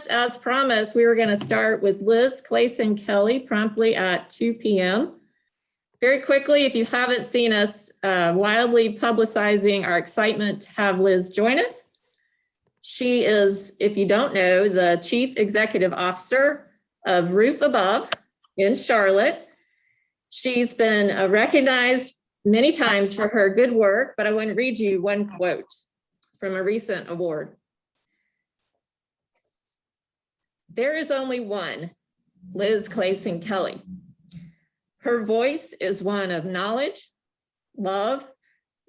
As promised, we were going to start with Liz Clayson Kelly promptly at 2 p.m. Very quickly, if you haven't seen us wildly publicizing our excitement to have Liz join us, she is, if you don't know, the Chief Executive Officer of Roof Above in Charlotte. She's been recognized many times for her good work, but I want to read you one quote from a recent award. There is only one Liz Clayson Kelly. Her voice is one of knowledge, love,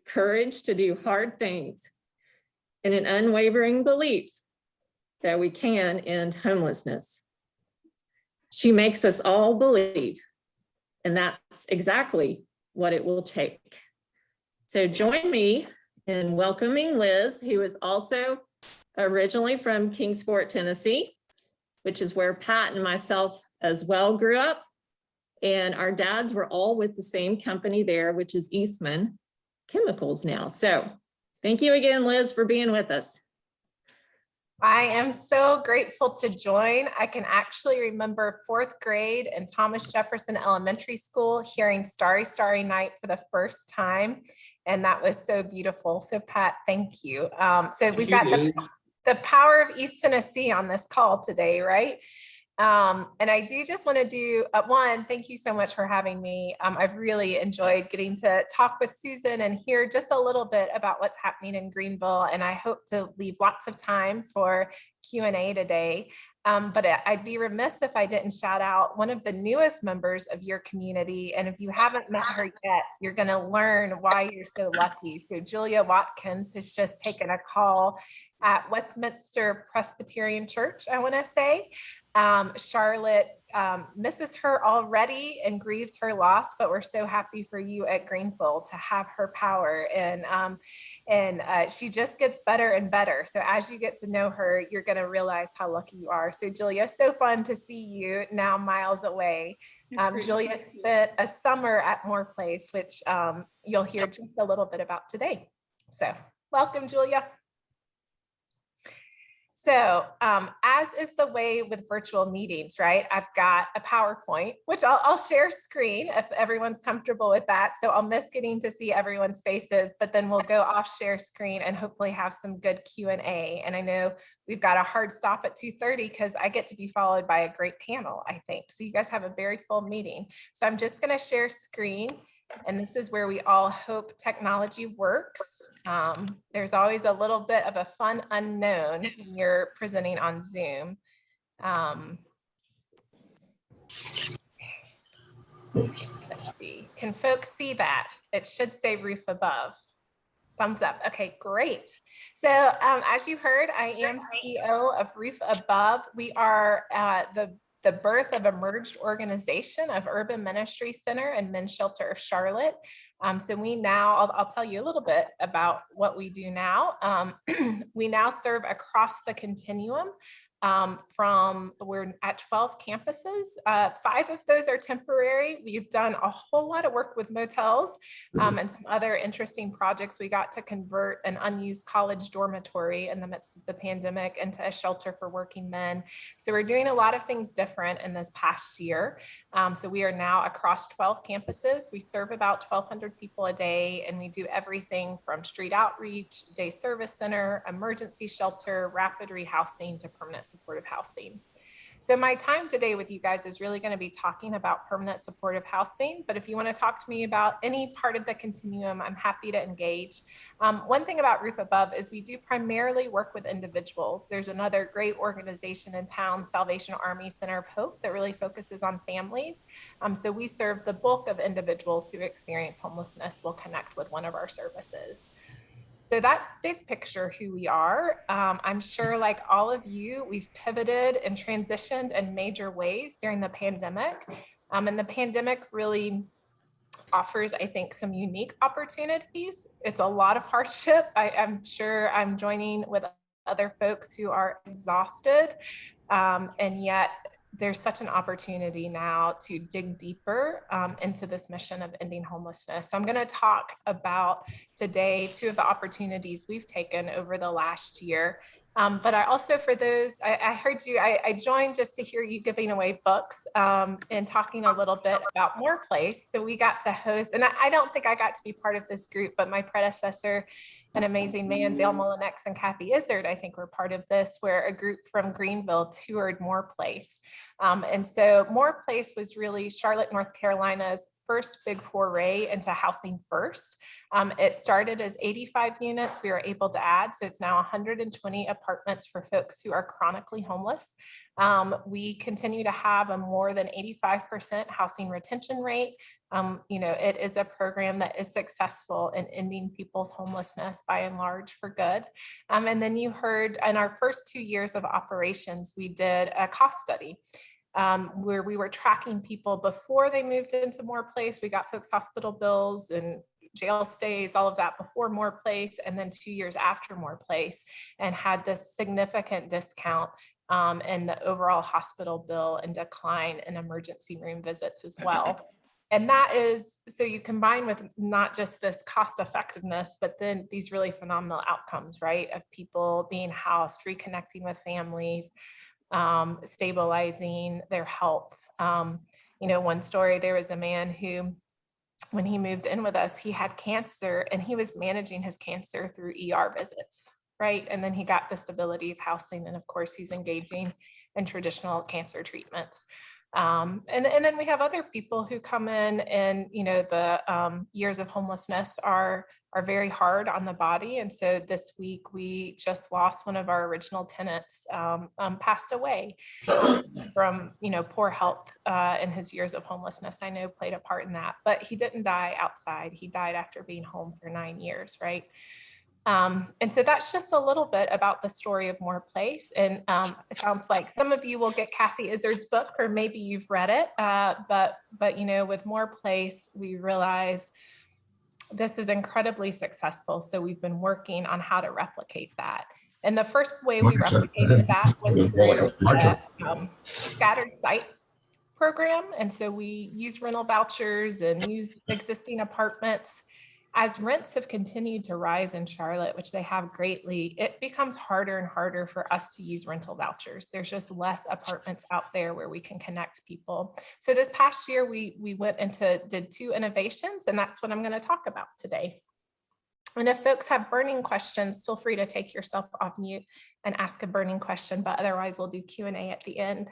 courage to do hard things, and an unwavering belief that we can end homelessness. She makes us all believe, and that's exactly what it will take. So join me in welcoming Liz, who is also originally from Kingsport, Tennessee, which is where Pat and myself as well grew up. And our dads were all with the same company there, which is Eastman Chemicals now. So thank you again, Liz, for being with us. I am so grateful to join. I can actually remember 4th grade in Thomas Jefferson Elementary School hearing Starry, Starry Night for the first time. And that was so beautiful. So Pat, thank you. We've got the power of East Tennessee on this call today, right? And I do just want to do one, thank you so much for having me. I've really enjoyed getting to talk with Susan and hear just a little bit about what's happening in Greenville. And I hope to leave lots of time for Q&A today. But I'd be remiss if I didn't shout out one of the newest members of your community. And if you haven't met her yet, you're going to learn why you're so lucky. So Julia Watkins has just taken a call at Westminster Presbyterian Church, I want to say. Charlotte misses her already and grieves her loss, but we're so happy for you at Greenville to have her power. And she just gets better and better. So as you get to know her, you're going to realize how lucky you are. So Julia, so fun to see you now miles away. Julia spent a summer at Moore Place, which you'll hear just a little bit about today. So welcome, Julia. So as is the way with virtual meetings, right? I've got a PowerPoint, which I'll share screen if everyone's comfortable with that. So I'll miss getting to see everyone's faces, but then we'll go off share screen and hopefully have some good Q&A. And I know we've got a hard stop at 2:30 because I get to be followed by a great panel, I think. So you guys have a very full meeting. So I'm just gonna share screen. And this is where we all hope technology works. There's always a little bit of a fun unknown when you're presenting on Zoom. Let's see, can folks see that? It should say Roof Above. Thumbs up. Okay, great. So as you heard, I am CEO of Roof Above. We are the birth of a merged organization of Urban Ministry Center and Men's Shelter of Charlotte. So we now, I'll tell you a little bit about what we do now. We now serve across the continuum. We're at 12 campuses. 5 of those are temporary. We've done a whole lot of work with motels and some other interesting projects. We got to convert an unused college dormitory in the midst of the pandemic into a shelter for working men. So we're doing a lot of things different in this past year. So we are now across 12 campuses. We serve about 1,200 people a day, and we do everything from street outreach, day service center, emergency shelter, rapid rehousing to permanent supportive housing. So my time today with you guys is really going to be talking about permanent supportive housing. But if you want to talk to me about any part of the continuum, I'm happy to engage. One thing about Roof Above is we do primarily work with individuals. There's another great organization in town, Salvation Army Center of Hope, that really focuses on families. So we serve the bulk of individuals who experience homelessness will connect with one of our services. So that's big picture who we are. I'm sure, like all of you, we've pivoted and transitioned in major ways during the pandemic. And the pandemic really offers, I think, some unique opportunities. It's a lot of hardship. I'm sure I'm joining with other folks who are exhausted, and yet there's such an opportunity now to dig deeper into this mission of ending homelessness. So I'm going to talk about today 2 of the opportunities we've taken over the last year But I also, for those, I heard you, I joined just to hear you giving away books and talking a little bit about More Place. So we got to host, and I don't think I got to be part of this group, but my predecessor, an amazing man, Dale Mullinex and Kathy Izzard, I think were part of this, where a group from Greenville toured More Place. And so More Place was really Charlotte, North Carolina's first big foray into housing first. It started as 85 units. We were able to add, so it's now 120 apartments for folks who are chronically homeless. We continue to have a more than 85% housing retention rate. It is a program that is successful in ending people's homelessness by and large for good. And then you heard in our first 2 years of operations, we did a cost study. Where we were tracking people before they moved into More Place. We got folks hospital bills and jail stays, all of that before More Place, and then 2 years after More Place, and had this significant discount in the overall hospital bill and decline in emergency room visits as well. And that is, so you combine with not just this cost effectiveness, but then these really phenomenal outcomes, right? Of people being housed, reconnecting with families, stabilizing their health. One story, there was a man who, when he moved in with us, he had cancer and he was managing his cancer through ER visits, right? And then he got the stability of housing. And of course, he's engaging in traditional cancer treatments. And then we have other people who come in and, the years of homelessness are very hard on the body. And so this week we just lost one of our original tenants, passed away from, poor health in his years of homelessness. I know played a part in that, but he didn't die outside. He died after being home for 9 years, right? And so that's just a little bit about the story of More Place. And it sounds like some of you will get Kathy Izzard's book, or maybe you've read it. But with More Place, we realized this is incredibly successful. So we've been working on how to replicate that. And the first way we replicated that was through a scattered site program. And so we used rental vouchers and used existing apartments. As rents have continued to rise in Charlotte, which they have greatly, it becomes harder and harder for us to use rental vouchers. There's just less apartments out there where we can connect people. So this past year, we went into, did 2 innovations, and that's what I'm going to talk about today. And if folks have burning questions, feel free to take yourself off mute and ask a burning question, but otherwise we'll do Q&A at the end.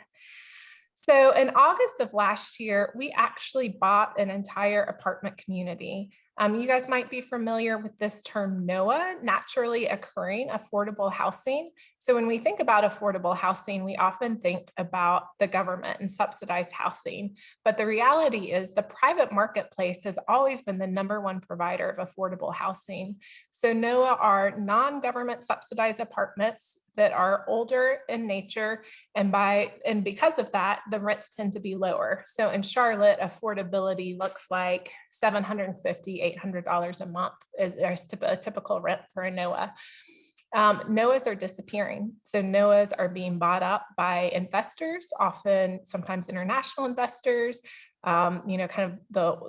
So in August of last year, we actually bought an entire apartment community. You guys might be familiar with this term NOAA, naturally occurring affordable housing. So when we think about affordable housing, we often think about the government and subsidized housing. But the reality is the private marketplace has always been the #1 provider of affordable housing. So NOAA are non-government subsidized apartments that are older in nature, and because of that, the rents tend to be lower. So in Charlotte, affordability looks like $750, $800 a month is a typical rent for a NOAA. NOAAs are disappearing. So NOAAs are being bought up by investors, often sometimes international investors, kind of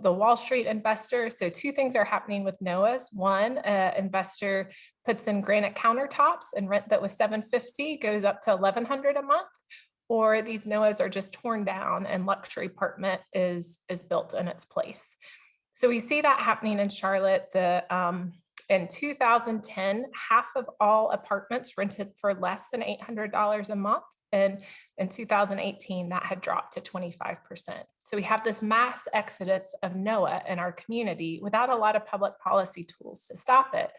the Wall Street investor. So 2 things are happening with NOAAs. One, investor puts in granite countertops and rent that was $750 goes up to $1,100 a month, or these NOAAs are just torn down and luxury apartment is built in its place. So we see that happening in Charlotte. In 2010, half of all apartments rented for less than $800 a month. And in 2018, that had dropped to 25%. So we have this mass exodus of NOAA in our community without a lot of public policy tools to stop it.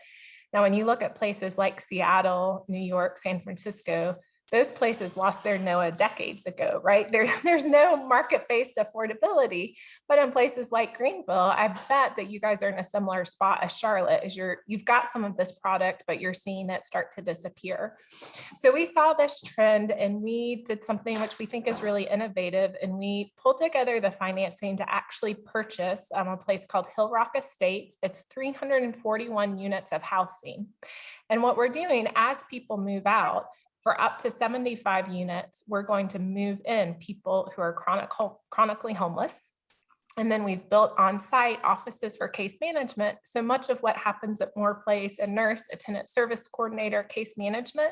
Now, when you look at places like Seattle, New York, San Francisco, those places lost their NOAA decades ago, right? There's no market-based affordability, but in places like Greenville, I bet that you guys are in a similar spot as Charlotte, as you've got some of this product, but you're seeing it start to disappear. So we saw this trend and we did something which we think is really innovative, and we pulled together the financing to actually purchase a place called Hill Rock Estates. It's 341 units of housing. And what we're doing as people move out, for up to 75 units, we're going to move in people who are chronically homeless. And then we've built on-site offices for case management. So much of what happens at More Place, a nurse, a tenant service coordinator, case management,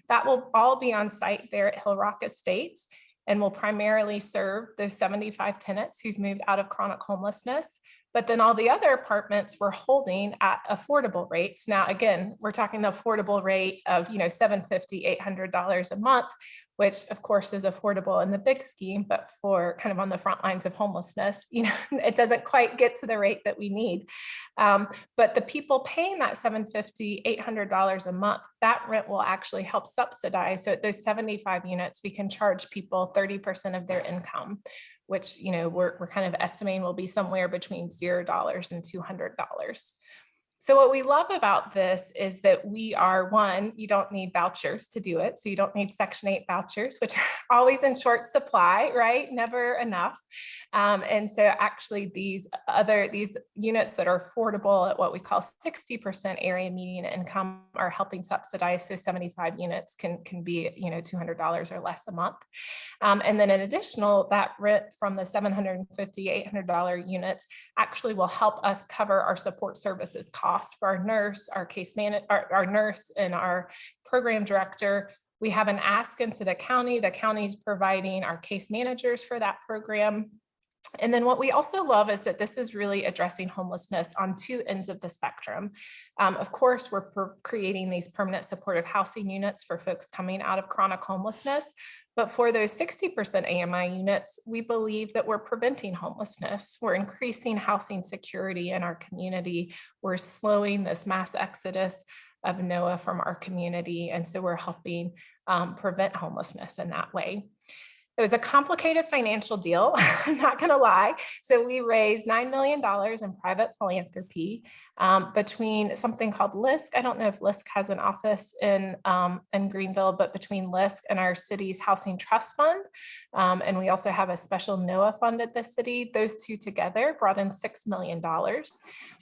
That will all be on site there at Hill Rock Estates and will primarily serve those 75 tenants who've moved out of chronic homelessness. But then all the other apartments we're holding at affordable rates. Now, again, we're talking the affordable rate of, $750, $800 a month, which of course is affordable in the big scheme, but for kind of on the front lines of homelessness, it doesn't quite get to the rate that we need. But the people paying that $750, $800 a month, that rent will actually help subsidize. So at those 75 units, we can charge people 30% of their income, which we're kind of estimating will be somewhere between $0 and $200. So what we love about this is that we are, one, you don't need vouchers to do it. So you don't need Section 8 vouchers, which are always in short supply, right? Never enough. And so actually these units that are affordable at what we call 60% area median income are helping subsidize. So 75 units can be, $200 or less a month. And then in additional, that rent from the $750, $800 units actually will help us cover our support services cost for our nurse, our case manager, our nurse and our program director. We have an ask into the county. The county's providing our case managers for that program. And then what we also love is that this is really addressing homelessness on two ends of the spectrum. Of course, we're creating these permanent supportive housing units for folks coming out of chronic homelessness. But for those 60% AMI units, we believe that we're preventing homelessness. We're increasing housing security in our community. We're slowing this mass exodus of NOAA from our community. And so we're helping prevent homelessness in that way. It was a complicated financial deal, I'm not going to lie. So we raised $9 million in private philanthropy between something called LISC. I don't know if LISC has an office in Greenville, but between LISC and our city's Housing Trust Fund. And we also have a special NOAA fund at the city. Those two together brought in $6 million.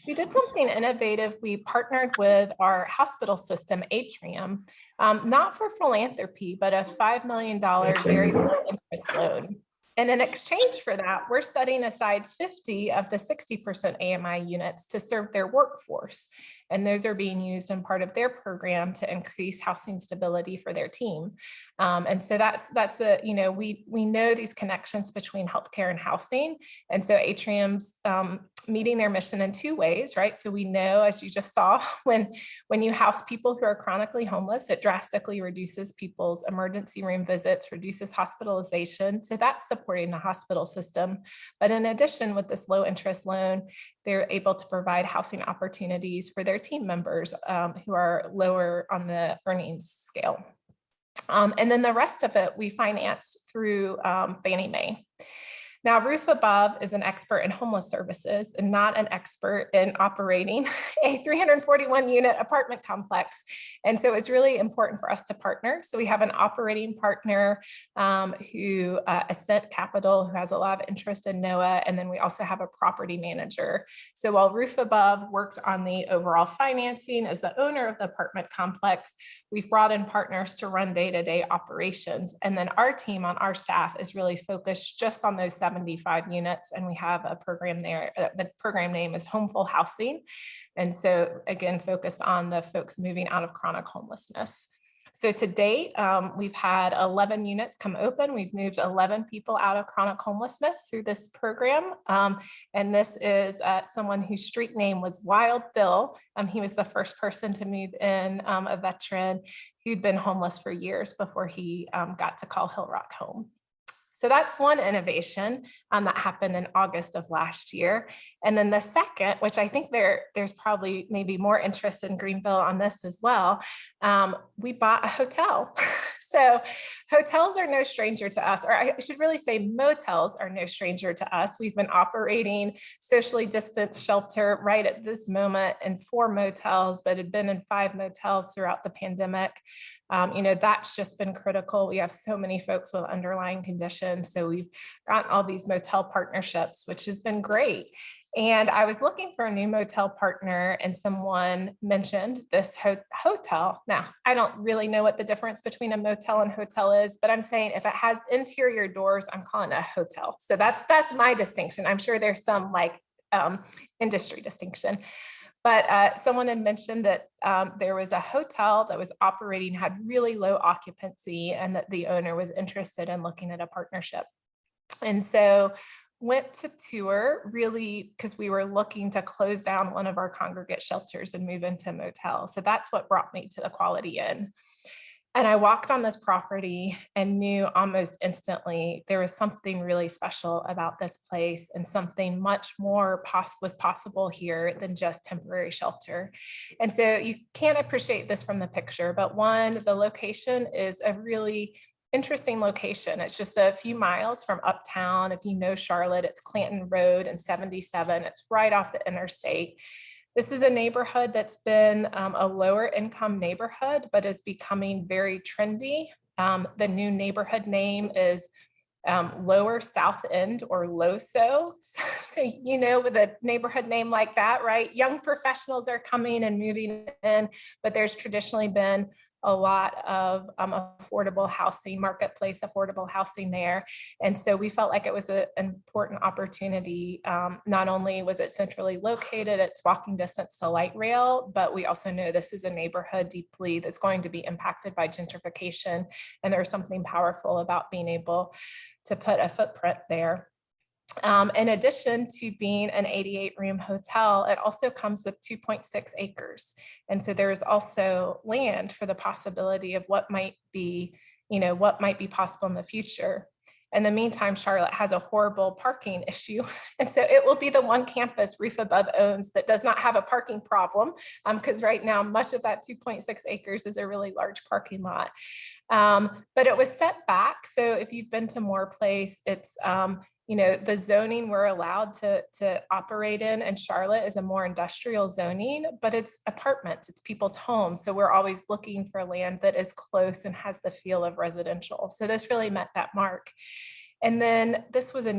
We did something innovative. We partnered with our hospital system, Atrium, not for philanthropy, but a $5 million very low interest loan. And in exchange for that, we're setting aside 50 of the 60% AMI units to serve their workforce. And those are being used in part of their program to increase housing stability for their team. And so that's we know these connections between healthcare and housing. And so Atrium's meeting their mission in two ways, right? So we know, as you just saw, when you house people who are chronically homeless, it drastically reduces people's emergency room visits, reduces hospitalization. So that's supporting the hospital system. But in addition, with this low interest loan, they're able to provide housing opportunities for their team members who are lower on the earnings scale. And then the rest of it, we financed through Fannie Mae. Now, Roof Above is an expert in homeless services and not an expert in operating a 341 unit apartment complex. And so it's really important for us to partner. So we have an operating partner who Ascent Capital, who has a lot of interest in NOAA. And then we also have a property manager. So while Roof Above worked on the overall financing as the owner of the apartment complex, we've brought in partners to run day-to-day operations. And then our team on our staff is really focused just on those 75 units. And we have a program there. The program name is Homeful Housing. And so again, focused on the folks moving out of chronic homelessness. So to date, we've had 11 units come open. We've moved 11 people out of chronic homelessness through this program. And this is someone whose street name was Wild Bill. He was the first person to move in, a veteran who'd been homeless for years before he got to call Hill Rock home. So that's one innovation that happened in August of last year. And then the second, which I think there's probably maybe more interest in Greenville on this as well, we bought a hotel. So hotels are no stranger to us, or I should really say motels are no stranger to us. We've been operating socially distanced shelter right at this moment in 4 motels, but had been in 5 motels throughout the pandemic. That's just been critical. We have so many folks with underlying conditions. So we've gotten all these motel partnerships, which has been great. And I was looking for a new motel partner and someone mentioned this hotel. Now, I don't really know what the difference between a motel and hotel is, but I'm saying if it has interior doors, I'm calling it a hotel. So that's my distinction. I'm sure there's some industry distinction. But someone had mentioned that there was a hotel that was operating, had really low occupancy, and that the owner was interested in looking at a partnership. And so went to tour really because we were looking to close down one of our congregate shelters and move into a motel. So that's what brought me to the Quality Inn. And I walked on this property and knew almost instantly there was something really special about this place, and something much more was possible here than just temporary shelter. And so you can't appreciate this from the picture, but one, the location is a really interesting location. It's just a few miles from uptown. If you know Charlotte, it's Clanton Road and 77. It's right off the interstate. This is a neighborhood that's been a lower income neighborhood, but is becoming very trendy. The new neighborhood name is Lower South End, or LOSO. So, you know, with a neighborhood name like that, right? Young professionals are coming and moving in, but there's traditionally been a lot of affordable housing, marketplace affordable housing there. And so we felt like it was an important opportunity. Not only was it centrally located, it's walking distance to light rail, but we also know this is a neighborhood deeply that's going to be impacted by gentrification. And there's something powerful about being able to put a footprint there. In addition to being an 88-room hotel, it also comes with 2.6 acres. And so there's also land for the possibility of what might be, what might be possible in the future. In the meantime, Charlotte has a horrible parking issue. And so it will be the one campus Roof Above owns that does not have a parking problem, because right now, much of that 2.6 acres is a really large parking lot. But it was set back. So if you've been to Moore Place, it's the zoning we're allowed to operate in Charlotte is a more industrial zoning, but it's apartments, it's people's homes. So we're always looking for land that is close and has the feel of residential. So this really met that mark. And then this was a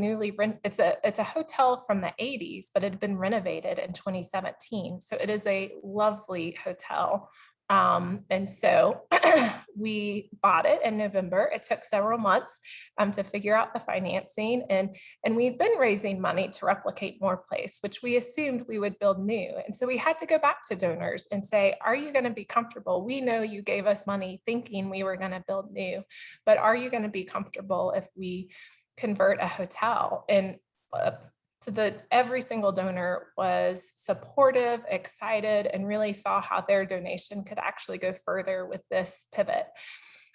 it's a hotel from the 80s, but it had been renovated in 2017. So it is a lovely hotel. And so we bought it in November. It took several months to figure out the financing, and we'd been raising money to replicate Moore Place, which we assumed we would build new. And so we had to go back to donors and say, are you going to be comfortable? We know you gave us money thinking we were going to build new, but are you going to be comfortable if we convert a hotel? And every single donor was supportive, excited, and really saw how their donation could actually go further with this pivot.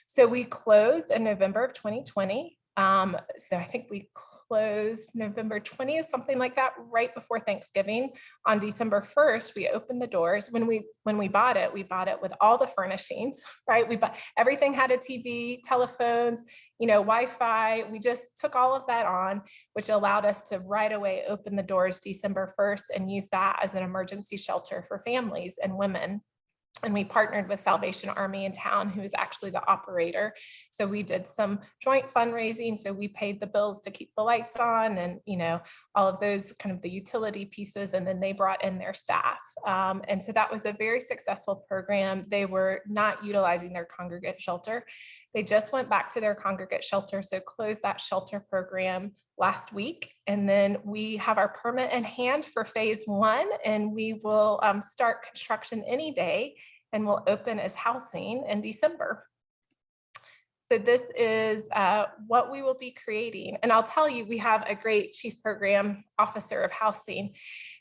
So we closed in November of 2020. So I think we closed November 20th, something like that, right before Thanksgiving. On December 1st, we opened the doors. When we bought it with all the furnishings, right? Everything had a TV, telephones, Wi-Fi. We just took all of that on, which allowed us to right away open the doors December 1st and use that as an emergency shelter for families and women. And we partnered with Salvation Army in town, who is actually the operator. So we did some joint fundraising. So we paid the bills to keep the lights on and, all of those kind of the utility pieces. And then they brought in their staff. And so that was a very successful program. They were not utilizing their congregate shelter. They just went back to their congregate shelter. So closed that shelter program last week. And then we have our permit in hand for phase 1, and we will start construction any day, and we'll open as housing in December. So this is what we will be creating. And I'll tell you, we have a great chief program officer of housing,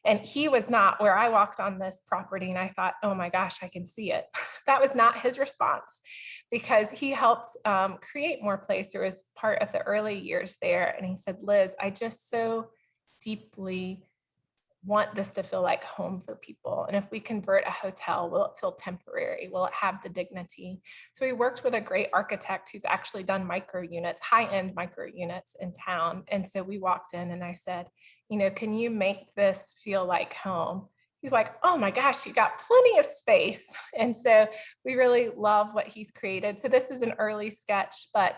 and he was not where I walked on this property and I thought, oh my gosh, I can see it. That was not his response, because he helped create Moore Place. There was part of the early years there. And he said, Liz, I just so deeply want this to feel like home for people. And if we convert a hotel, will it feel temporary? Will it have the dignity? So we worked with a great architect who's actually done micro units, high-end micro units in town. And so we walked in and I said, can you make this feel like home? He's like, oh my gosh, you got plenty of space. And so we really love what he's created. So this is an early sketch, but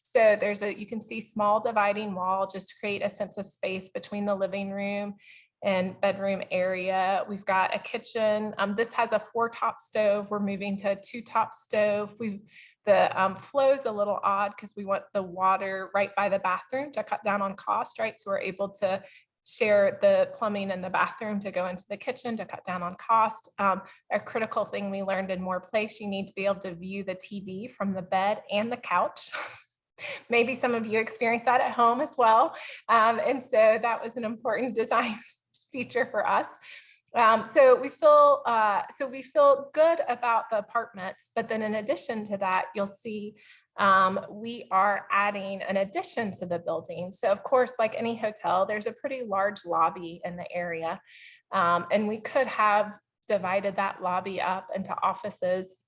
so you can see small dividing wall just to create a sense of space between the living room and bedroom area. We've got a kitchen. This has a 4-top stove. We're moving to a 2-top stove. The flow is a little odd because we want the water right by the bathroom to cut down on cost, right? So we're able to share the plumbing in the bathroom to go into the kitchen to cut down on cost. A critical thing we learned in More Place, you need to be able to view the TV from the bed and the couch. Maybe some of you experience that at home as well. And so that was an important design feature for us. So we feel good about the apartments, but then in addition to that, you'll see we are adding an addition to the building. So of course, like any hotel, there's a pretty large lobby in the area. And we could have divided that lobby up into offices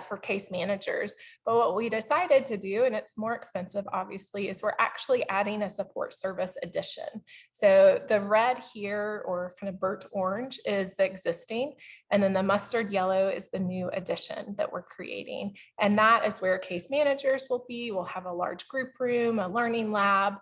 for case managers. But what we decided to do, and it's more expensive, obviously, is we're actually adding a support service addition. So the red here, or kind of burnt orange, is the existing, and then the mustard yellow is the new addition that we're creating. And that is where case managers will be. We'll have a large group room, a learning lab,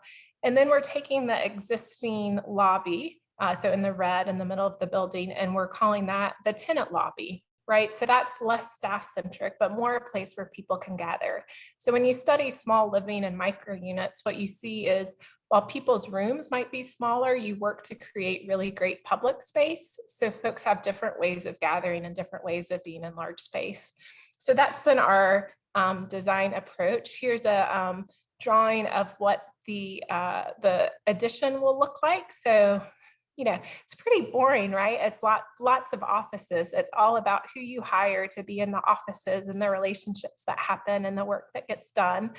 and then we're taking the existing lobby, so in the red in the middle of the building, and we're calling that the tenant lobby. Right? So that's less staff centric, but more a place where people can gather. So when you study small living and micro units, what you see is while people's rooms might be smaller, you work to create really great public space. So folks have different ways of gathering and different ways of being in large space. So that's been our design approach. Here's a drawing of what the addition will look like. So it's pretty boring, right? It's lots of offices. It's all about who you hire to be in the offices and the relationships that happen and the work that gets done.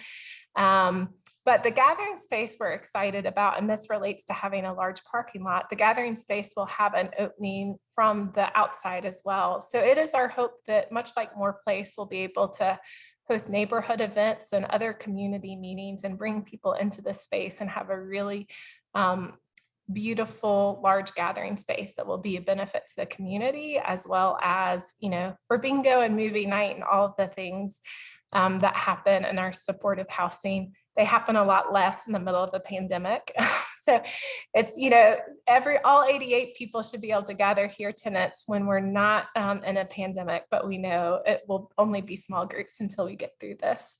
But the gathering space we're excited about, and this relates to having a large parking lot, the gathering space will have an opening from the outside as well. So it is our hope that, much like More Place, we'll be able to host neighborhood events and other community meetings and bring people into the space and have a really beautiful large gathering space that will be a benefit to the community, as well as for bingo and movie night and all of the things that happen in our supportive housing. They happen a lot less in the middle of the pandemic. So it's all 88 people should be able to gather here, tenants, when we're not in a pandemic, but we know it will only be small groups until we get through this.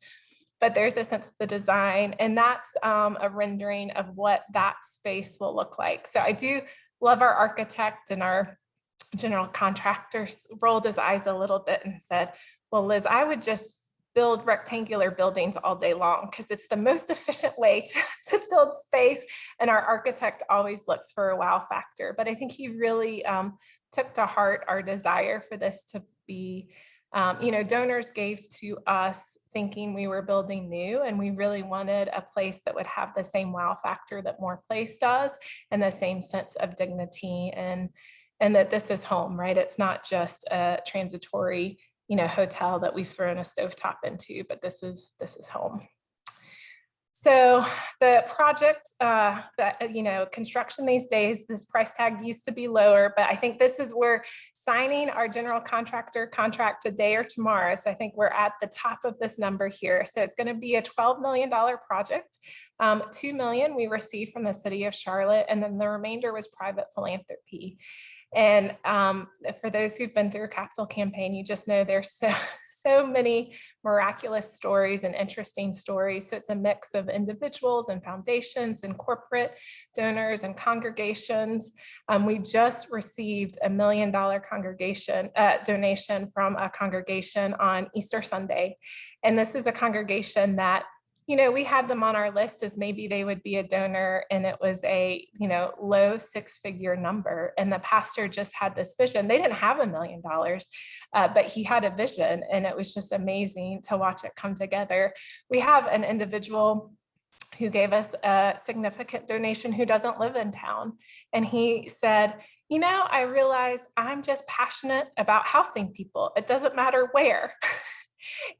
But there's a sense of the design, and that's a rendering of what that space will look like. So I do love our architect, and our general contractor rolled his eyes a little bit and said, well, Liz, I would just build rectangular buildings all day long because it's the most efficient way to build space. And our architect always looks for a wow factor. But I think he really took to heart our desire for this to be, donors gave to us thinking we were building new, and we really wanted a place that would have the same wow factor that More Place does, and the same sense of dignity, and that this is home, right? It's not just a transitory, hotel that we've thrown a stovetop into, but this is home. So the project, construction these days, this price tag used to be lower, but I think this is where signing our general contractor contract today or tomorrow. So I think we're at the top of this number here. So it's going to be a $12 million project. $2 million we received from the city of Charlotte, and then the remainder was private philanthropy. And for those who've been through a capital campaign, you just know there's so many miraculous stories and interesting stories. So it's a mix of individuals and foundations and corporate donors and congregations. We just received $1 million donation from a congregation on Easter Sunday. And this is a congregation that, we had them on our list as maybe they would be a donor, and it was a, low six-figure number. And the pastor just had this vision. They didn't have $1 million, but he had a vision, and it was just amazing to watch it come together. We have an individual who gave us a significant donation who doesn't live in town. And he said, I realize I'm just passionate about housing people. It doesn't matter where.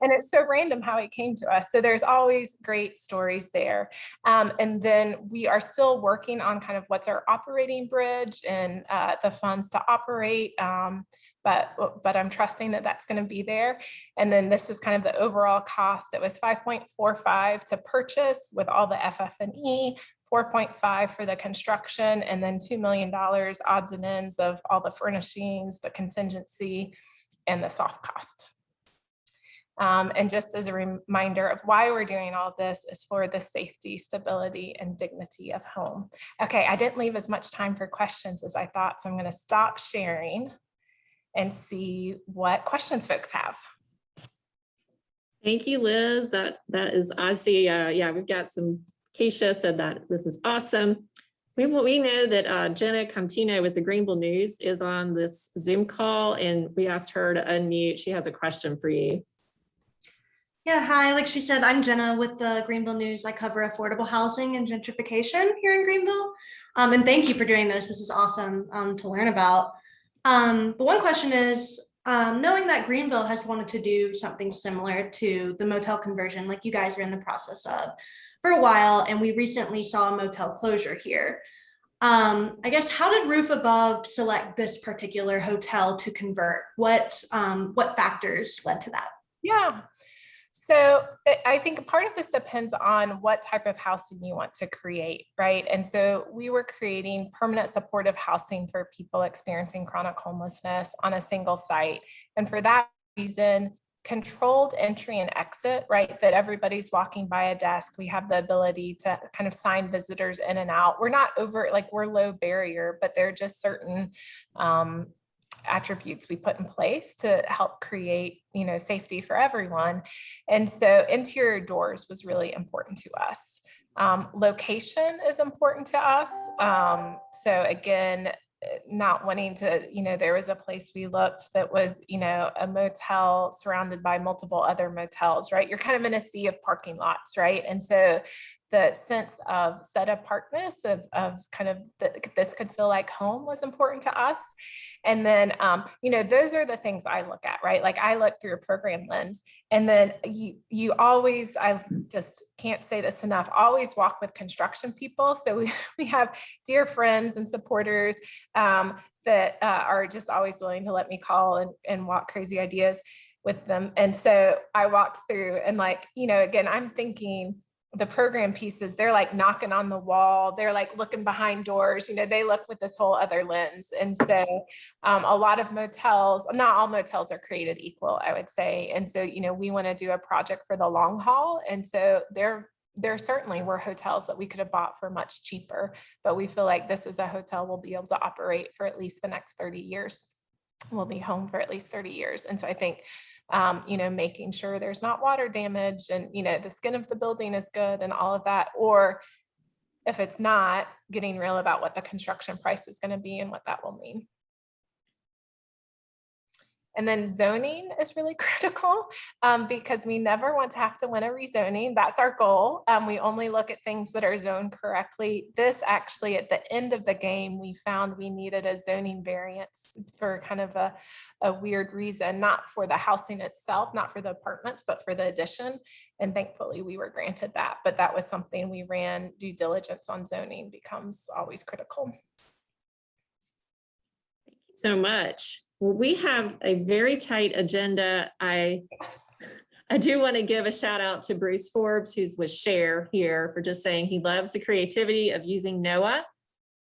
And it's so random how it came to us. So there's always great stories there. And then we are still working on kind of what's our operating bridge and the funds to operate. But I'm trusting that that's going to be there. And then this is kind of the overall cost. It was 5.45 to purchase with all the FF&E, 4.5 for the construction, and then $2 million odds and ends of all the furnishings, the contingency, and the soft cost. And just as a reminder of why we're doing all this is for the safety, stability, and dignity of home. Okay, I didn't leave as much time for questions as I thought, so I'm going to stop sharing and see what questions folks have. Thank you, Liz. That is, I see, yeah, we've got some, Keisha said that this is awesome. We know that Jenna Contino with the Greenville News is on this Zoom call, and we asked her to unmute. She has a question for you. Yeah, hi. Like she said, I'm Jenna with the Greenville News. I cover affordable housing and gentrification here in Greenville. And thank you for doing this. This is awesome to learn about. But one question is, knowing that Greenville has wanted to do something similar to the motel conversion, like you guys are in the process of for a while, and we recently saw a motel closure here. I guess, how did Roof Above select this particular hotel to convert? What factors led to that? Yeah. So I think part of this depends on what type of housing you want to create, right? And so we were creating permanent supportive housing for people experiencing chronic homelessness on a single site. And for that reason, controlled entry and exit, right? That everybody's walking by a desk. We have the ability to kind of sign visitors in and out. We're not we're low barrier, but there are just certain attributes we put in place to help create, safety for everyone. And so interior doors was really important to us. Location is important to us. So again, not wanting to, there was a place we looked that was, a motel surrounded by multiple other motels, right? You're kind of in a sea of parking lots, right? And so the sense of set apartness of kind of this could feel like home was important to us. And then, those are the things I look at, right? Like I look through a program lens, and then you always, I just can't say this enough, always walk with construction people. So we have dear friends and supporters that are just always willing to let me call and walk crazy ideas with them. And so I walk through and again, I'm thinking, the program pieces, they're like knocking on the wall. They're like looking behind doors, they look with this whole other lens. And so a lot of motels, not all motels are created equal, I would say. And so, we want to do a project for the long haul. And so there certainly were hotels that we could have bought for much cheaper, but we feel like this is a hotel we'll be able to operate for at least the next 30 years. We'll be home for at least 30 years. And so I think making sure there's not water damage and, the skin of the building is good and all of that. Or if it's not, getting real about what the construction price is going to be and what that will mean. And then zoning is really critical because we never want to have to win a rezoning. That's our goal. We only look at things that are zoned correctly. This actually, at the end of the game, we found we needed a zoning variance for kind of a weird reason, not for the housing itself, not for the apartments, but for the addition. And thankfully we were granted that, but that was something we ran due diligence on. Zoning becomes always critical. Thank you so much. Well, we have a very tight agenda. I do want to give a shout out to Bruce Forbes, who's with Share here, for just saying he loves the creativity of using NOAA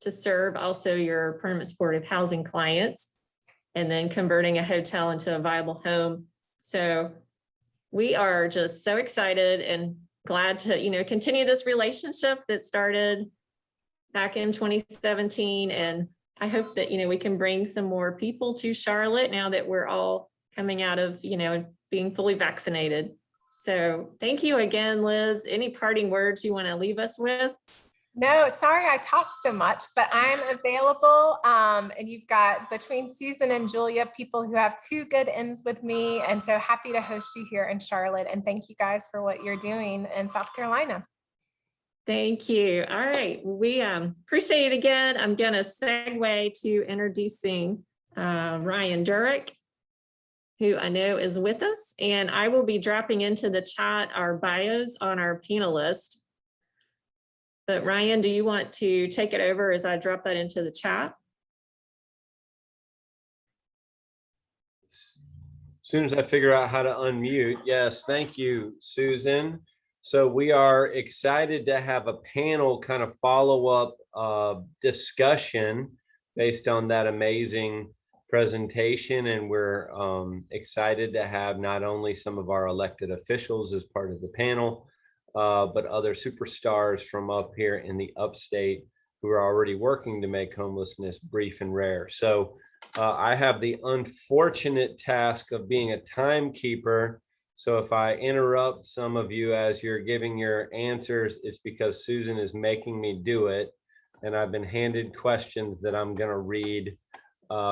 to serve also your permanent supportive housing clients, and then converting a hotel into a viable home. So we are just so excited and glad to, continue this relationship that started back in 2017. And I hope that, we can bring some more people to Charlotte now that we're all coming out of, being fully vaccinated. So thank you again, Liz. Any parting words you want to leave us with? No, sorry I talked so much, but I'm available. And you've got, between Susan and Julia, people who have two good ends with me. And so happy to host you here in Charlotte. And thank you guys for what you're doing in South Carolina. Thank you. All right. We appreciate it again. I'm going to segue to introducing Ryan Durick, who I know is with us, and I will be dropping into the chat our bios on our panelists. But Ryan, do you want to take it over as I drop that into the chat? As soon as I figure out how to unmute. Yes, thank you, Susan. So we are excited to have a panel kind of follow-up discussion based on that amazing presentation, and we're excited to have not only some of our elected officials as part of the panel, but other superstars from up here in the upstate who are already working to make homelessness brief and rare. So I have the unfortunate task of being a timekeeper. So if I interrupt some of you as you're giving your answers, it's because Susan is making me do it. And I've been handed questions that I'm going to read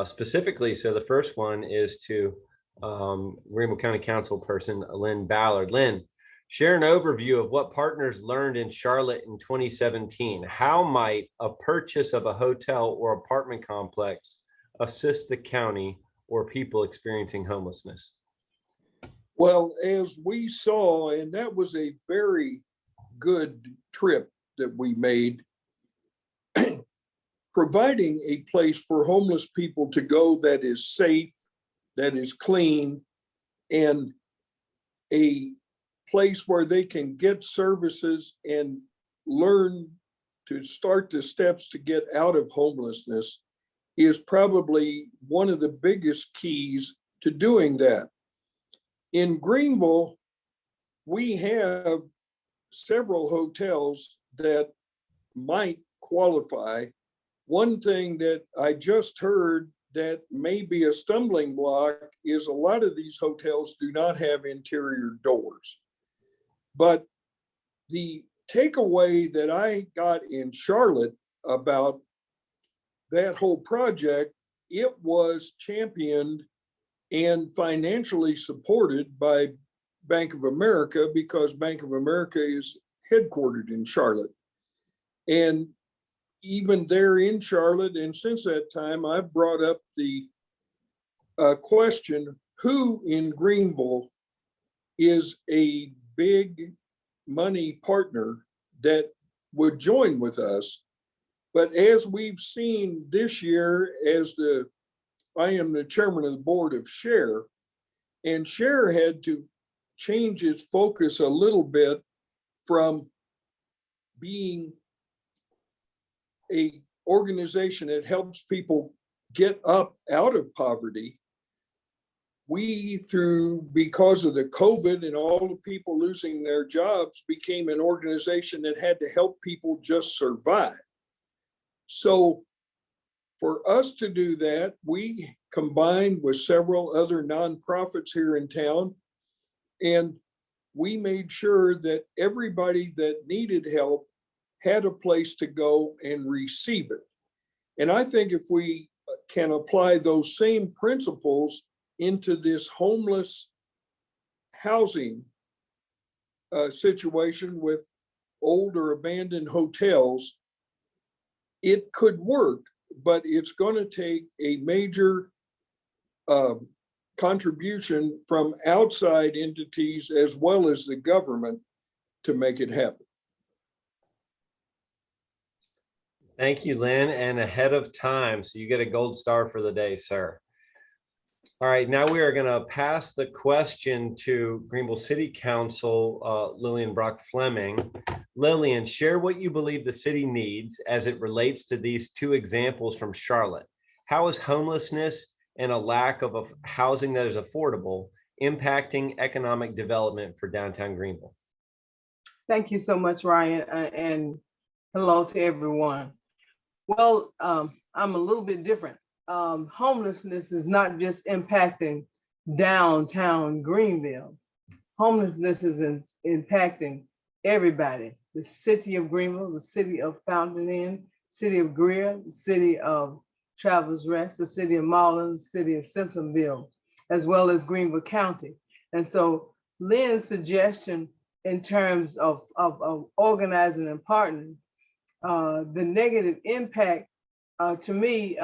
specifically. So the first one is to Greenville County Council person, Lynn Ballard. Lynn, share an overview of what partners learned in Charlotte in 2017. How might a purchase of a hotel or apartment complex assist the county or people experiencing homelessness? Well, as we saw, and that was a very good trip that we made, providing a place for homeless people to go that is safe, that is clean, and a place where they can get services and learn to start the steps to get out of homelessness is probably one of the biggest keys to doing that. In Greenville, we have several hotels that might qualify. One thing that I just heard that may be a stumbling block is a lot of these hotels do not have interior doors. But the takeaway that I got in Charlotte about that whole project, it was championed and financially supported by Bank of America, because Bank of America is headquartered in Charlotte. And even there in Charlotte, and since that time, I've brought up the question, who in Greenville is a big money partner that would join with us? But as we've seen this year, I am the chairman of the board of SHARE, and SHARE had to change its focus a little bit from being a organization that helps people get up out of poverty. Because of the COVID and all the people losing their jobs, became an organization that had to help people just survive. So for us to do that, we combined with several other nonprofits here in town, and we made sure that everybody that needed help had a place to go and receive it. And I think if we can apply those same principles into this homeless housing situation with old or abandoned hotels, it could work, but it's going to take a major contribution from outside entities as well as the government to make it happen. Thank you, Lynn, and ahead of time. So you get a gold star for the day, sir. All right, now we are going to pass the question to Greenville City Council, Lillian Brock Fleming. Lillian, share what you believe the city needs as it relates to these two examples from Charlotte. How is homelessness and a lack of housing that is affordable impacting economic development for downtown Greenville? Thank you so much, Ryan, and hello to everyone. Well, I'm a little bit different. Homelessness is not just impacting downtown Greenville. Homelessness is impacting everybody. The city of Greenville, the city of Fountain Inn, city of Greer, the city of Travelers Rest, the city of Marlin, the city of Simpsonville, as well as Greenville County. And so Lynn's suggestion in terms of organizing and partnering, the negative impact to me,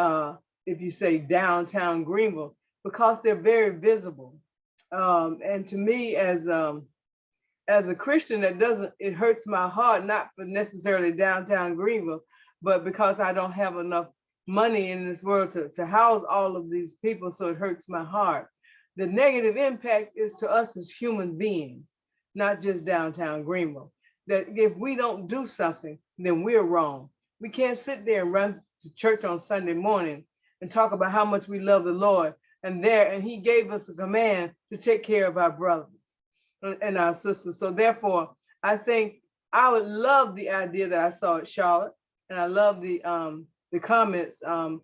if you say downtown Greenville, because they're very visible. And to me, as a Christian, it hurts my heart, not for necessarily downtown Greenville, but because I don't have enough money in this world to house all of these people, so it hurts my heart. The negative impact is to us as human beings, not just downtown Greenville. That if we don't do something, then we're wrong. We can't sit there and run to church on Sunday morning and talk about how much we love the Lord. And he gave us a command to take care of our brothers and our sisters. So therefore, I think I would love the idea that I saw at Charlotte, and I love the comments and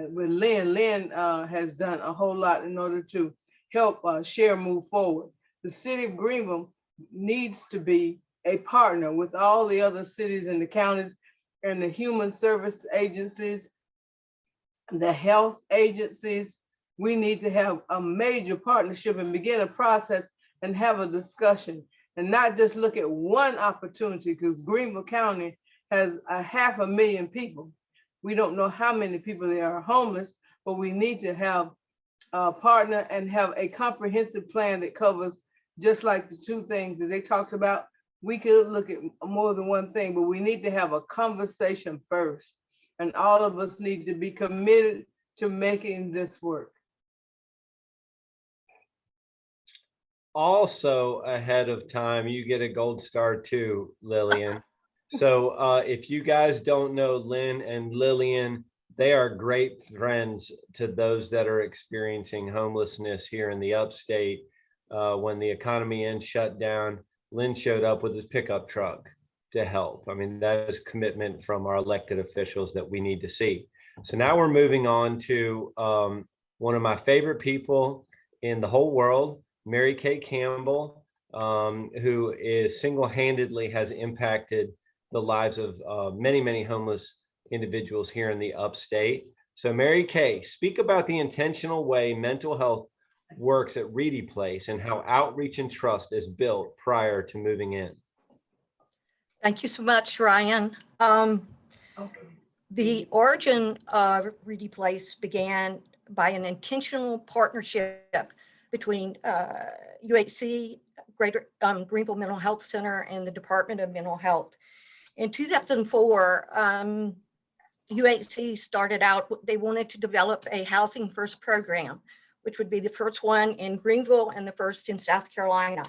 with Lynn. Lynn has done a whole lot in order to help share move forward. The city of Greenville needs to be a partner with all the other cities and the counties and the human service agencies, the health agencies. We need to have a major partnership and begin a process and have a discussion and not just look at one opportunity, because Greenville County has 500,000 people. We don't know how many people they are homeless, but we need to have a partner and have a comprehensive plan that covers, just like the two things that they talked about. We could look at more than one thing, but we need to have a conversation first. And all of us need to be committed to making this work. Also ahead of time, you get a gold star too, Lillian. So if you guys don't know Lynn and Lillian, they are great friends to those that are experiencing homelessness here in the upstate. When the economy shut down, Lynn showed up with his pickup truck to help. I mean, that is commitment from our elected officials that we need to see. So now we're moving on to one of my favorite people in the whole world, Mary Kay Campbell, who is single-handedly has impacted the lives of many, many homeless individuals here in the upstate. So Mary Kay, speak about the intentional way mental health works at Reedy Place and how outreach and trust is built prior to moving in. Thank you so much, Ryan. The origin of Reedy Place began by an intentional partnership between UHC, Greater Greenville Mental Health Center, and the Department of Mental Health. In 2004, UHC started out, they wanted to develop a housing first program, which would be the first one in Greenville and the first in South Carolina.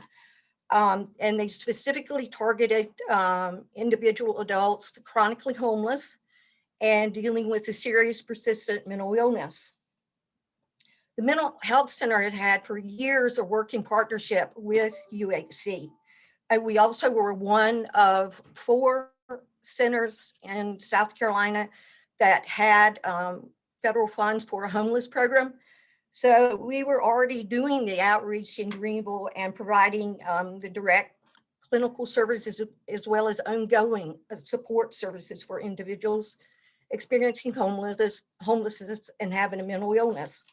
And they specifically targeted individual adults, chronically homeless, and dealing with a serious persistent mental illness. The Mental Health Center had had for years a working partnership with UHC. And we also were one of 4 centers in South Carolina that had federal funds for a homeless program. So we were already doing the outreach in Greenville and providing the direct clinical services as well as ongoing support services for individuals experiencing homelessness and having a mental illness.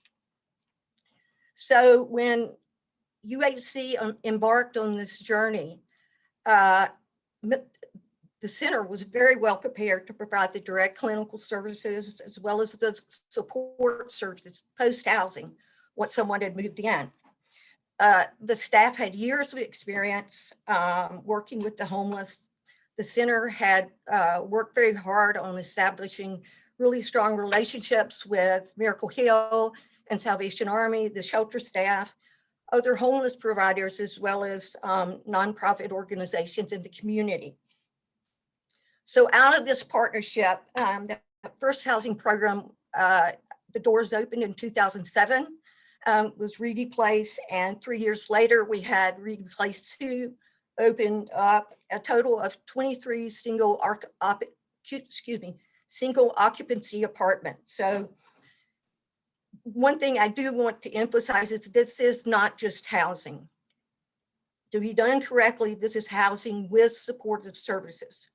So when UHC embarked on this journey, the center was very well prepared to provide the direct clinical services as well as the support services post-housing once someone had moved in. The staff had years of experience working with the homeless. The center had worked very hard on establishing really strong relationships with Miracle Hill and Salvation Army, the shelter staff, other homeless providers, as well as nonprofit organizations in the community. So out of this partnership, the first housing program, the doors opened in 2007, was Reedy Place, and 3 years later, we had Reedy Place 2 opened up, a total of 23 single occupancy apartments. So one thing I do want to emphasize is this is not just housing. To be done correctly, this is housing with supportive services.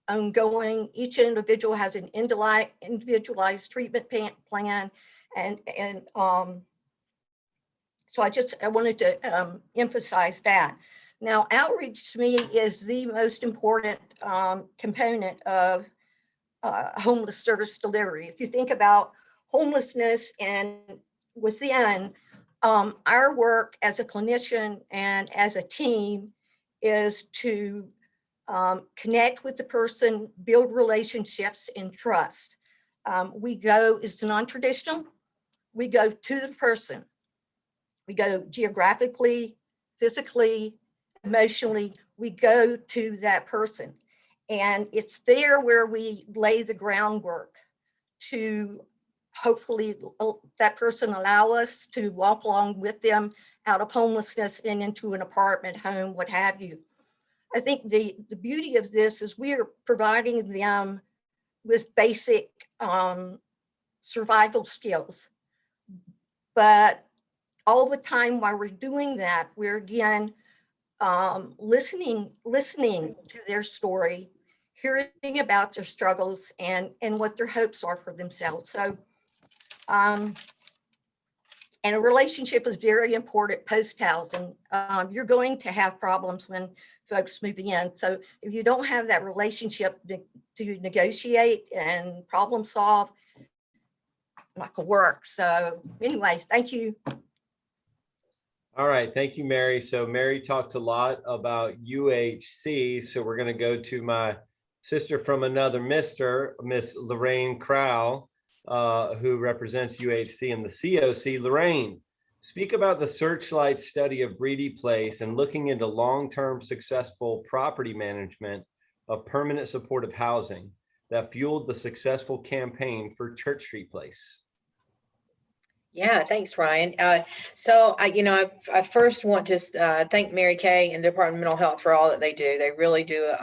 Ongoing, each individual has an individualized treatment plan, and so I wanted to emphasize that. Now, outreach to me is the most important component of homeless service delivery. If you think about homelessness and within, our work as a clinician and as a team is to connect with the person, build relationships and trust. We go, it's non-traditional. We go to the person. We go geographically, physically, emotionally, we go to that person. And it's there where we lay the groundwork to hopefully that person allow us to walk along with them out of homelessness and into an apartment home, what have you. I think the beauty of this is we are providing them with basic survival skills. But all the time while we're doing that, we're again listening to their story, hearing about their struggles and what their hopes are for themselves. So, and a relationship is very important post-housing. You're going to have problems when folks move in. So if you don't have that relationship to negotiate and problem solve, it's not gonna work. So anyway, thank you. All right, thank you, Mary. So Mary talked a lot about UHC. So we're going to go to my sister from another mister, Miss Lorraine Crowell, who represents UHC and the COC. Lorraine, speak about the Searchlight study of Reedy Place and looking into long-term successful property management of permanent supportive housing that fueled the successful campaign for Church Street Place. Yeah, thanks, Ryan. So I first want to thank Mary Kay and the Department of Mental Health for all that they do. They really do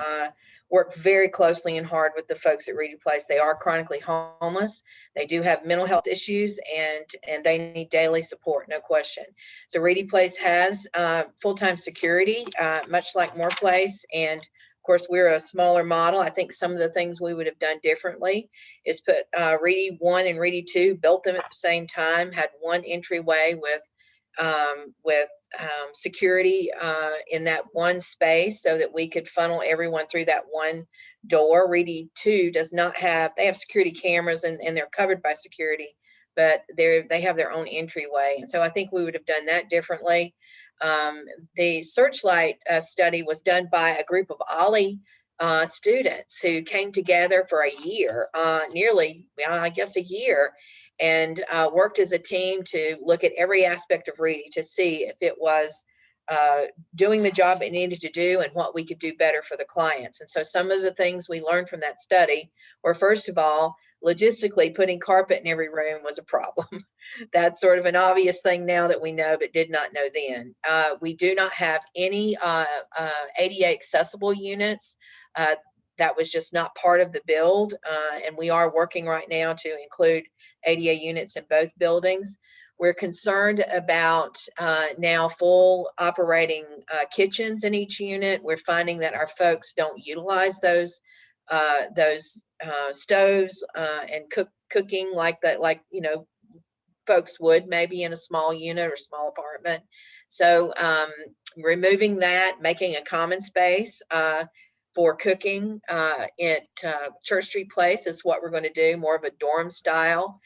work very closely and hard with the folks at Reedy Place. They are chronically homeless. They do have mental health issues and they need daily support, no question. So Reedy Place has full-time security, much like Moore Place. And of course, we're a smaller model. I think some of the things we would have done differently is put Reedy 1 and Reedy 2, built them at the same time, had one entryway with security in that one space so that we could funnel everyone through that one door. Reedy 2 does not have, they have security cameras and they're covered by security, but they have their own entryway. And so I think we would have done that differently. The Searchlight study was done by a group of OLLI students who came together for a year, nearly, I guess, a year, and worked as a team to look at every aspect of Reedy to see if it was doing the job it needed to do and what we could do better for the clients. And so some of the things we learned from that study were, first of all, logistically putting carpet in every room was a problem. That's sort of an obvious thing now that we know, but did not know then. We do not have any ADA accessible units. That was just not part of the build. And we are working right now to include ADA units in both buildings. We're concerned about now full operating kitchens in each unit. We're finding that our folks don't utilize those stoves and cooking like that, like, you know, folks would maybe in a small unit or small apartment. So removing that, making a common space for cooking at Church Street Place is what we're going to do, more of a dorm style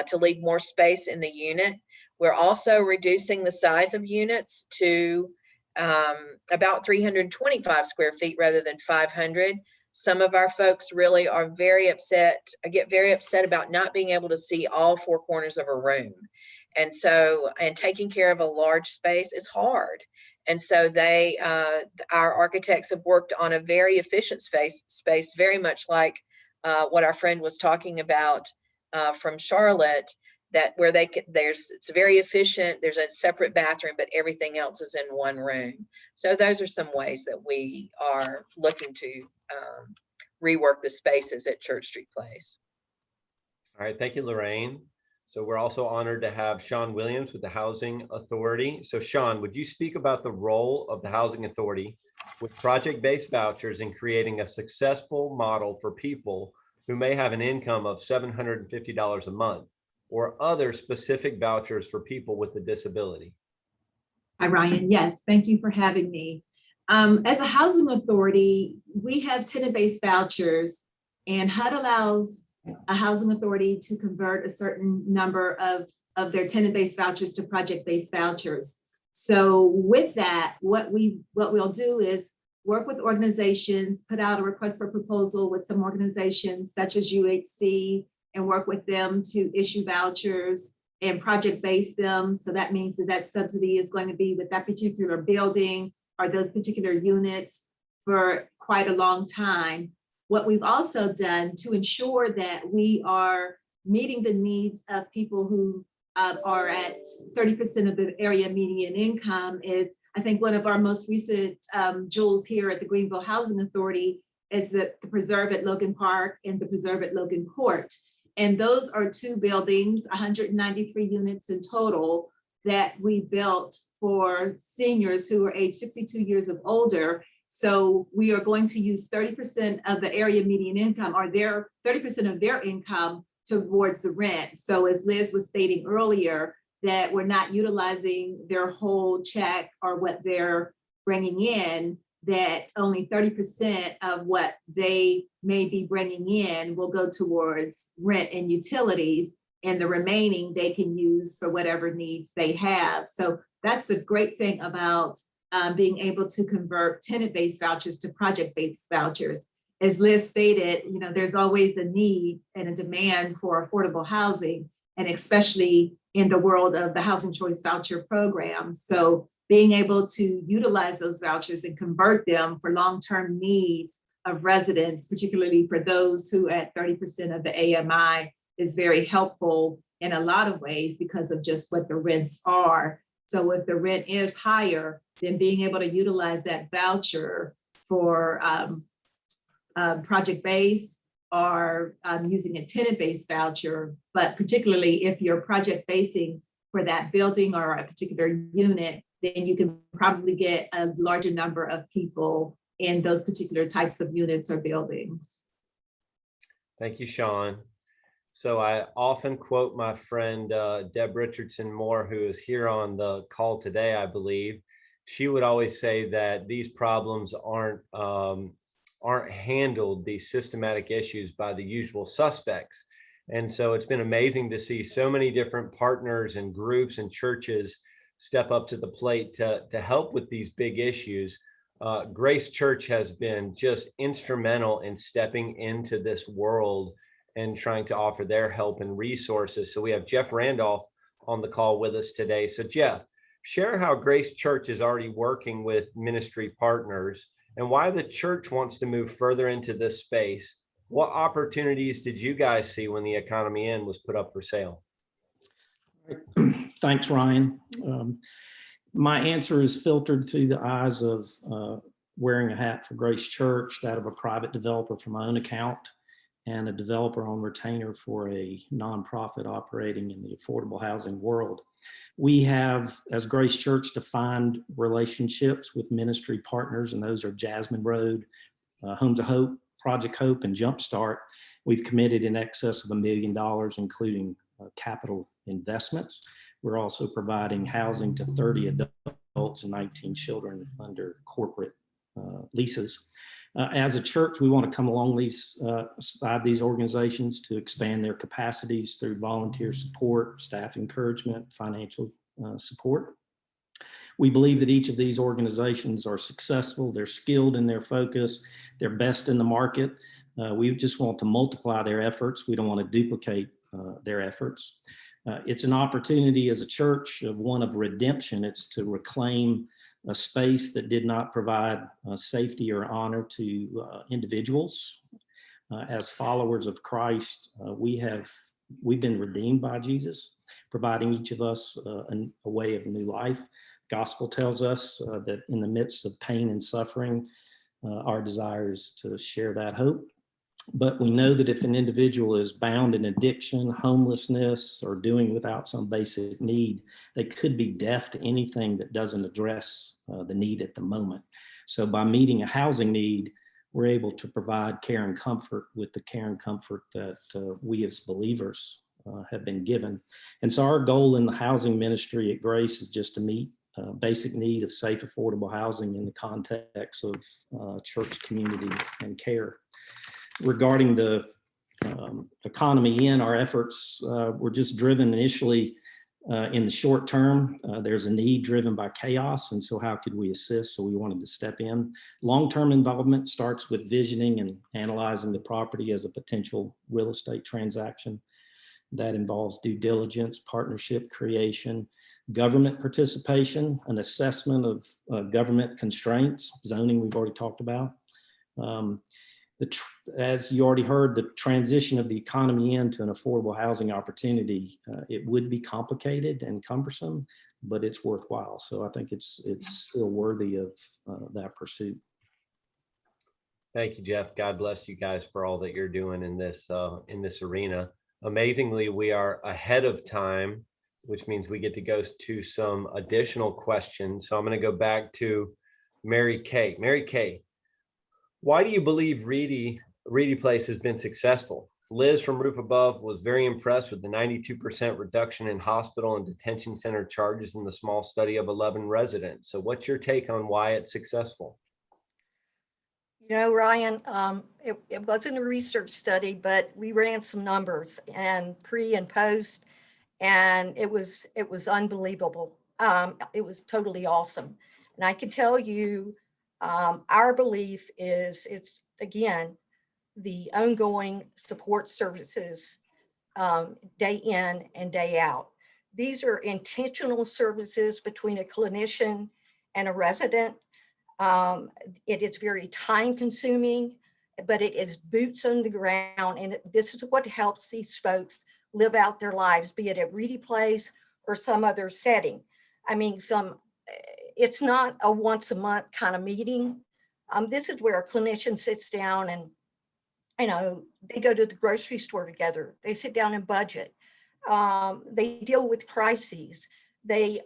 to leave more space in the unit. We're also reducing the size of units to about 325 square feet rather than 500. Some of our folks really are very upset, get very upset about not being able to see all four corners of a room. And so, and taking care of a large space is hard. And so they, our architects have worked on a very efficient space, very much like what our friend was talking about from Charlotte, that where they could, it's very efficient. There's a separate bathroom, but everything else is in one room. So those are some ways that we are looking to rework the spaces at Church Street Place. All right, thank you, Lorraine. So we're also honored to have Sean Williams with the Housing Authority. So Sean, would you speak about the role of the Housing Authority with project-based vouchers in creating a successful model for people who may have an income of $750 a month, or other specific vouchers for people with a disability? Hi, Ryan. Yes, thank you for having me. As a housing authority, we have tenant-based vouchers, and HUD allows a housing authority to convert a certain number of their tenant-based vouchers to project-based vouchers. So with that, what we'll do is work with organizations, put out a request for proposal with some organizations such as UHC, and work with them to issue vouchers and project-base them. So that means that subsidy is going to be with that particular building or those particular units for quite a long time. What we've also done to ensure that we are meeting the needs of people who are at 30% of the area median income is, I think, one of our most recent jewels here at the Greenville Housing Authority is the Preserve at Logan Park and the Preserve at Logan Court. And those are two buildings, 193 units in total, that we built for seniors who are age 62 years of older. So we are going to use 30% of the area median income, or their 30% of their income, towards the rent. So as Liz was stating earlier, that we're not utilizing their whole check or what they're bringing in, that only 30% of what they may be bringing in will go towards rent and utilities, and the remaining they can use for whatever needs they have. So that's the great thing about being able to convert tenant-based vouchers to project-based vouchers. As Liz stated, you know, there's always a need and a demand for affordable housing, and especially in the world of the Housing Choice Voucher Program. So being able to utilize those vouchers and convert them for long-term needs of residents, particularly for those who at 30% of the AMI, is very helpful in a lot of ways because of just what the rents are. So if the rent is higher, then being able to utilize that voucher for project-based or using a tenant-based voucher, but particularly if you're project-basing for that building or a particular unit, then you can probably get a larger number of people in those particular types of units or buildings. Thank you, Sean. So I often quote my friend Deb Richardson Moore, who is here on the call today, I believe. She would always say that these problems aren't handled, these systematic issues, by the usual suspects. And so it's been amazing to see so many different partners and groups and churches step up to the plate to help with these big issues. Grace Church has been just instrumental in stepping into this world and trying to offer their help and resources. So we have Jeff Randolph on the call with us today. So Jeff, share how Grace Church is already working with ministry partners and why the church wants to move further into this space. What opportunities did you guys see when the Economy Inn was put up for sale? Thanks, Ryan. My answer is filtered through the eyes of wearing a hat for Grace Church, that of a private developer from my own account, and a developer on retainer for a nonprofit operating in the affordable housing world. We have, as Grace Church, defined relationships with ministry partners, and those are Jasmine Road, Homes of Hope, Project Hope, and Jumpstart. We've committed in excess of $1 million, including capital investments. We're also providing housing to 30 adults and 19 children under corporate leases. As a church, we want to come alongside these organizations to expand their capacities through volunteer support, staff encouragement, financial support. We believe that each of these organizations are successful, they're skilled in their focus, they're best in the market. We just want to multiply their efforts. We don't want to duplicate their efforts. It's an opportunity as a church, one of redemption. It's to reclaim a space that did not provide safety or honor to individuals. As followers of Christ, we've been redeemed by Jesus, providing each of us a way of new life. Gospel tells us that in the midst of pain and suffering, our desire is to share that hope. But we know that if an individual is bound in addiction, homelessness, or doing without some basic need, they could be deaf to anything that doesn't address the need at the moment. So by meeting a housing need, we're able to provide care and comfort with the care and comfort that we as believers have been given. And so our goal in the housing ministry at Grace is just to meet basic need of safe, affordable housing in the context of church community and care. Regarding the Economy Inn, our efforts were just driven initially in the short term. There's a need driven by chaos, and so how could we assist? So we wanted to step in. Long-term involvement starts with visioning and analyzing the property as a potential real estate transaction. That involves due diligence, partnership creation, government participation, an assessment of government constraints, zoning we've already talked about. as you already heard, the transition of the economy into an affordable housing opportunity, it would be complicated and cumbersome, but it's worthwhile. So I think it's still worthy of that pursuit. Thank you, Jeff. God bless you guys for all that you're doing in this arena. Amazingly, we are ahead of time, which means we get to go to some additional questions. So I'm going to go back to Mary Kay. Mary Kay, why do you believe Reedy Place has been successful? Liz from Roof Above was very impressed with the 92% reduction in hospital and detention center charges in the small study of 11 residents. So what's your take on why it's successful? You know, Ryan, it wasn't a research study, but we ran some numbers and pre and post, and it was unbelievable. It was totally awesome. And I can tell you, our belief is it's, again, the ongoing support services day in and day out. These are intentional services between a clinician and a resident. It is very time consuming, but it is boots on the ground. And this is what helps these folks live out their lives, be it at Reedy Place or some other setting. I mean, it's not a once a month kind of meeting. This is where a clinician sits down and, you know, they go to the grocery store together. They sit down and budget. They deal with crises. They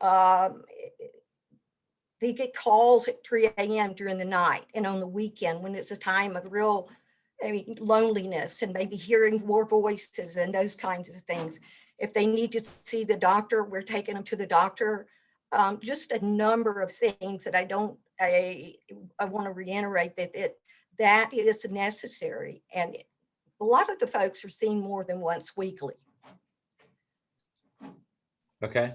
get calls at 3 a.m. during the night and on the weekend when it's a time of real loneliness and maybe hearing more voices and those kinds of things. If they need to see the doctor, we're taking them to the doctor. Just a number of things that I want to reiterate that is necessary. And a lot of the folks are seen more than once weekly. Okay.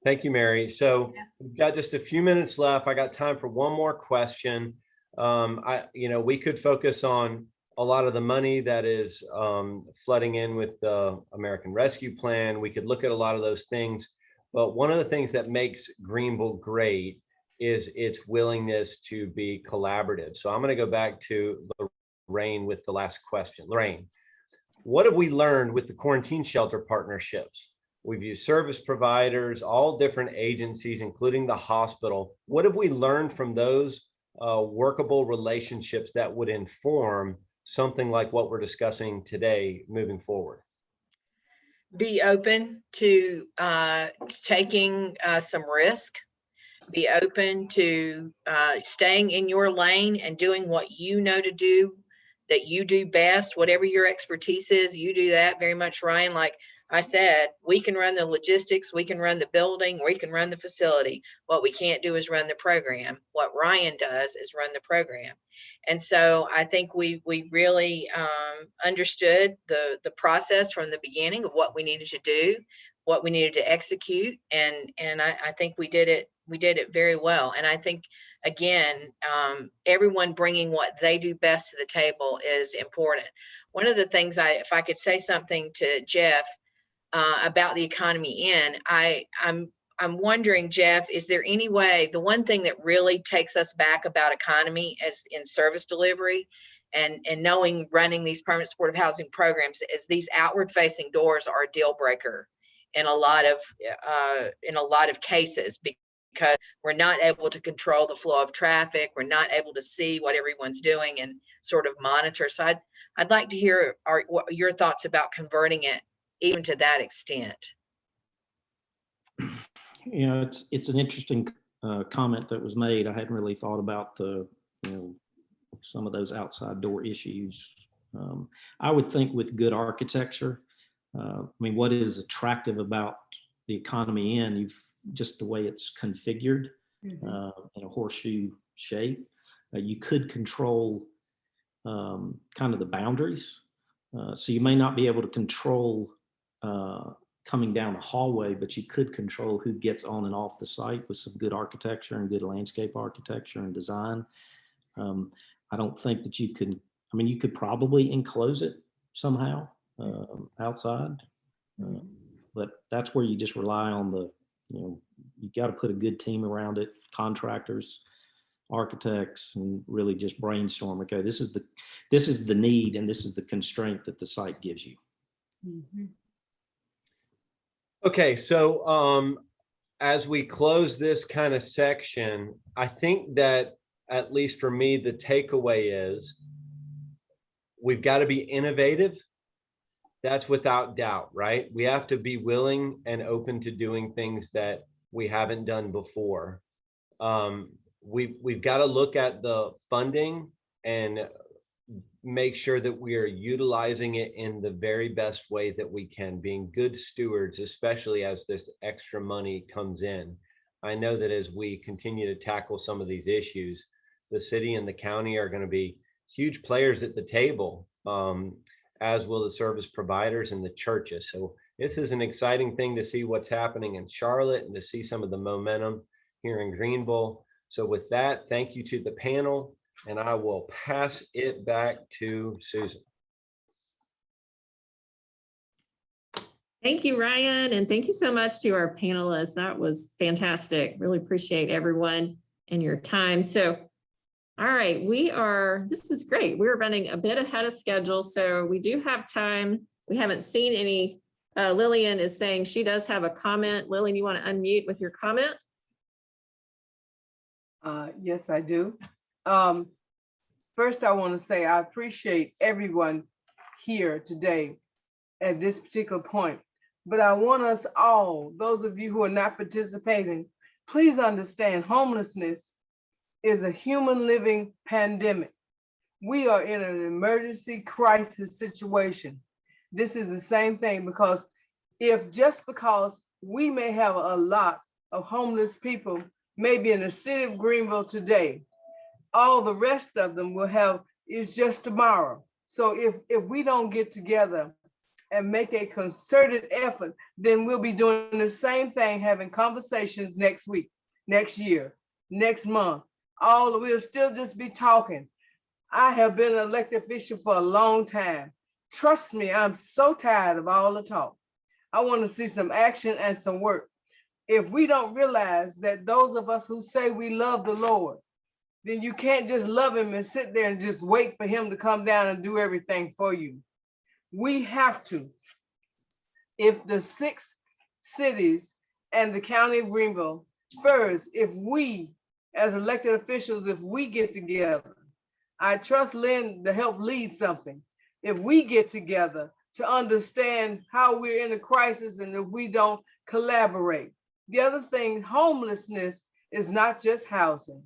Thank you, Mary. So we've got just a few minutes left. I got time for one more question. We could focus on a lot of the money that is flooding in with the American Rescue Plan. We could look at a lot of those things. But one of the things that makes Greenville great is its willingness to be collaborative. So I'm going to go back to Lorraine with the last question. Lorraine, what have we learned with the quarantine shelter partnerships? We've used service providers, all different agencies, including the hospital. What have we learned from those workable relationships that would inform something like what we're discussing today moving forward? Be open to taking some risk. Be open to staying in your lane and doing what you know to do, that you do best. Whatever your expertise is, you do that very much, Ryan. Like I said, we can run the logistics, we can run the building, we can run the facility. What we can't do is run the program. What Ryan does is run the program. And so I think we really understood the process from the beginning of what we needed to do, what we needed to execute. And I think we did it very well. And I think, again, everyone bringing what they do best to the table is important. One of the things if I could say something to Jeff about the economy I'm wondering, Jeff, is there any way, the one thing that really takes us back about economy as in service delivery and knowing running these permanent supportive housing programs is these outward facing doors are a deal breaker in a lot of cases, because we're not able to control the flow of traffic. We're not able to see what everyone's doing and sort of monitor. So I'd like to hear your thoughts about converting it even to that extent. You know, it's an interesting comment that was made. I hadn't really thought about some of those outside door issues. I would think with good architecture, what is attractive about the economy you've just the way it's configured in a horseshoe shape, you could control kind of the boundaries. So you may not be able to control coming down a hallway, but you could control who gets on and off the site with some good architecture and good landscape architecture and design. I don't think that you can, you could probably enclose it somehow outside, but that's where you just rely on you got to put a good team around it, contractors, architects and really just brainstorm, okay, this is the need and this is the constraint that the site gives you. Okay, so as we close this kind of section, I think that, at least for me, the takeaway is we've got to be innovative. That's without doubt, right? We have to be willing and open to doing things that we haven't done before. We've got to look at the funding and make sure that we are utilizing it in the very best way that we can, being good stewards, especially as this extra money comes in. I know that as we continue to tackle some of these issues, the city and the county are going to be huge players at the table, as will the service providers and the churches. So this is an exciting thing to see what's happening in Charlotte and to see some of the momentum here in Greenville. So with that, thank you to the panel, and I will pass it back to Susan. Thank you, Ryan, and thank you so much to our panelists. That was fantastic. Really appreciate everyone and your time. So, all right, this is great. We're running a bit ahead of schedule, so we do have time. We haven't seen any. Lillian is saying she does have a comment. Lillian, you want to unmute with your comment? Yes, I do. First, I want to say I appreciate everyone here today at this particular point. But I want us all, those of you who are not participating, please understand homelessness is a human living pandemic. We are in an emergency crisis situation. This is the same thing, because just because we may have a lot of homeless people, maybe in the city of Greenville today, all the rest of them will have is just tomorrow. So if we don't get together and make a concerted effort, then we'll be doing the same thing, having conversations next week, next year, next month. We'll still just be talking. I have been an elected official for a long time. Trust me, I'm so tired of all the talk. I want to see some action and some work. If we don't realize that those of us who say we love the Lord, then you can't just love him and sit there and just wait for him to come down and do everything for you. We have to. If the 6 cities and the county of Greenville, first, if we as elected officials, if we get together, I trust Lynn to help lead something. If we get together to understand how we're in a crisis and if we don't collaborate. The other thing, homelessness is not just housing.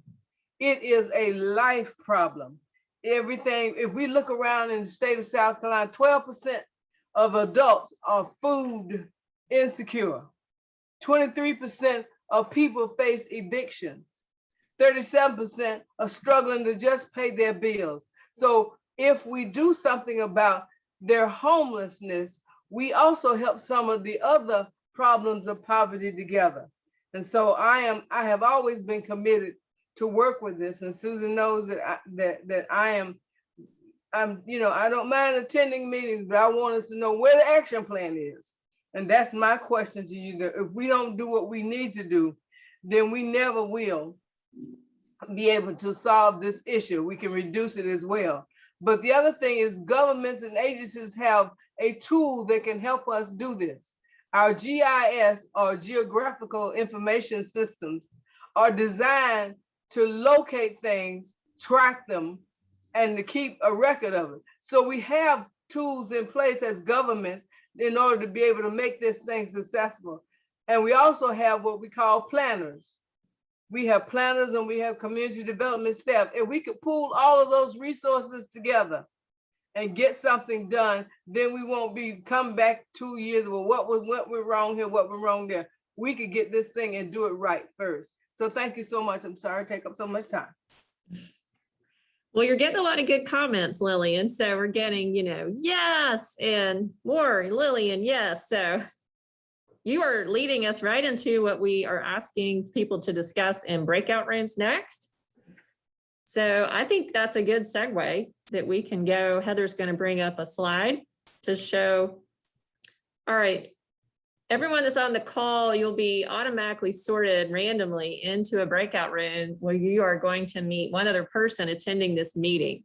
It is a life problem. Everything, if we look around in the state of South Carolina, 12% of adults are food insecure. 23% of people face evictions. 37% are struggling to just pay their bills. So if we do something about their homelessness, we also help some of the other problems of poverty together. And so I have always been committed to work with this, and Susan knows that I don't mind attending meetings, but I want us to know where the action plan is. And that's my question to you, that if we don't do what we need to do, then we never will be able to solve this issue. We can reduce it as well. But the other thing is, governments and agencies have a tool that can help us do this. Our GIS, or geographical information systems, are designed to locate things, track them, and to keep a record of it. So we have tools in place as governments in order to be able to make this thing successful. And we also have what we call planners. We have planners and we have community development staff. If we could pool all of those resources together and get something done, then we won't be come back 2 years, well, what went wrong here, what went wrong there. We could get this thing and do it right first. So thank you so much. I'm sorry to take up so much time. Well, you're getting a lot of good comments, Lillian. So we're getting, yes, and more, Lillian, yes. So you are leading us right into what we are asking people to discuss in breakout rooms next. So I think that's a good segue that we can go. Heather's going to bring up a slide to show. All right. everyone that's on the call, you'll be automatically sorted randomly into a breakout room where you are going to meet one other person attending this meeting.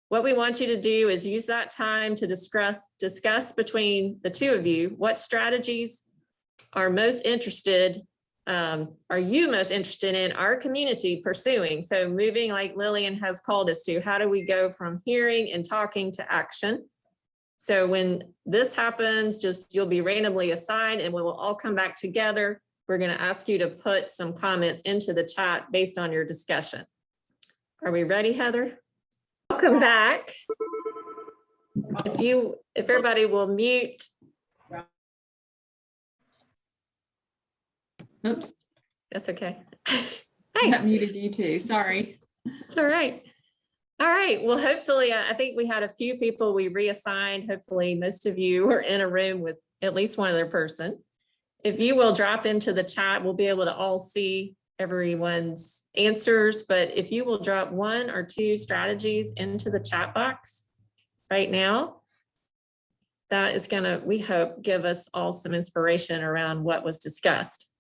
What we want you to do is use that time to discuss between the two of you what strategies are most interested, are you most interested in our community pursuing? So moving, like Lillian has called us to, how do we go from hearing and talking to action? So when this happens, just you'll be randomly assigned and we will all come back together. We're going to ask you to put some comments into the chat based on your discussion. Are we ready, Heather? Welcome back. If everybody will mute. Oops, That's okay. that muted you too. Sorry. It's all right. All right. Well, hopefully, I think we had a few people we reassigned. Hopefully, most of you were in a room with at least one other person. If you will drop into the chat, we'll be able to all see everyone's answers. But if you will drop 1 or 2 strategies into the chat box right now, that is going to, we hope, give us all some inspiration around what was discussed.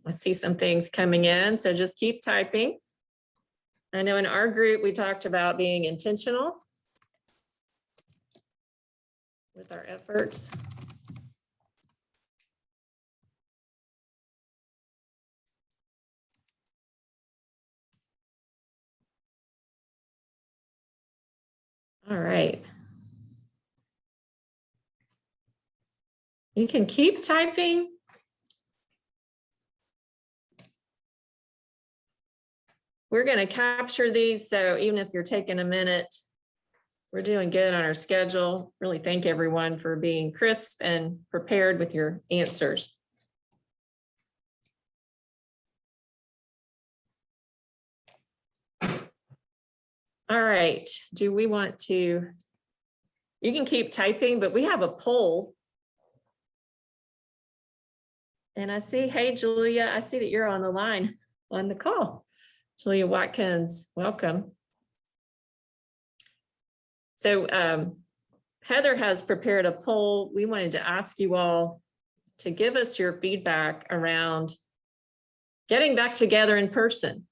I see some things coming in, so just keep typing. I know in our group, we talked about being intentional with our efforts. All right. You can keep typing. We're going to capture these, so even if you're taking a minute, we're doing good on our schedule. Really thank everyone for being crisp and prepared with your answers. All right, do we want to, you can keep typing, but we have a poll. And I see, hey, Julia, I see that you're on the line on the call. Julia Watkins, welcome. So Heather has prepared a poll. We wanted to ask you all to give us your feedback around getting back together in person.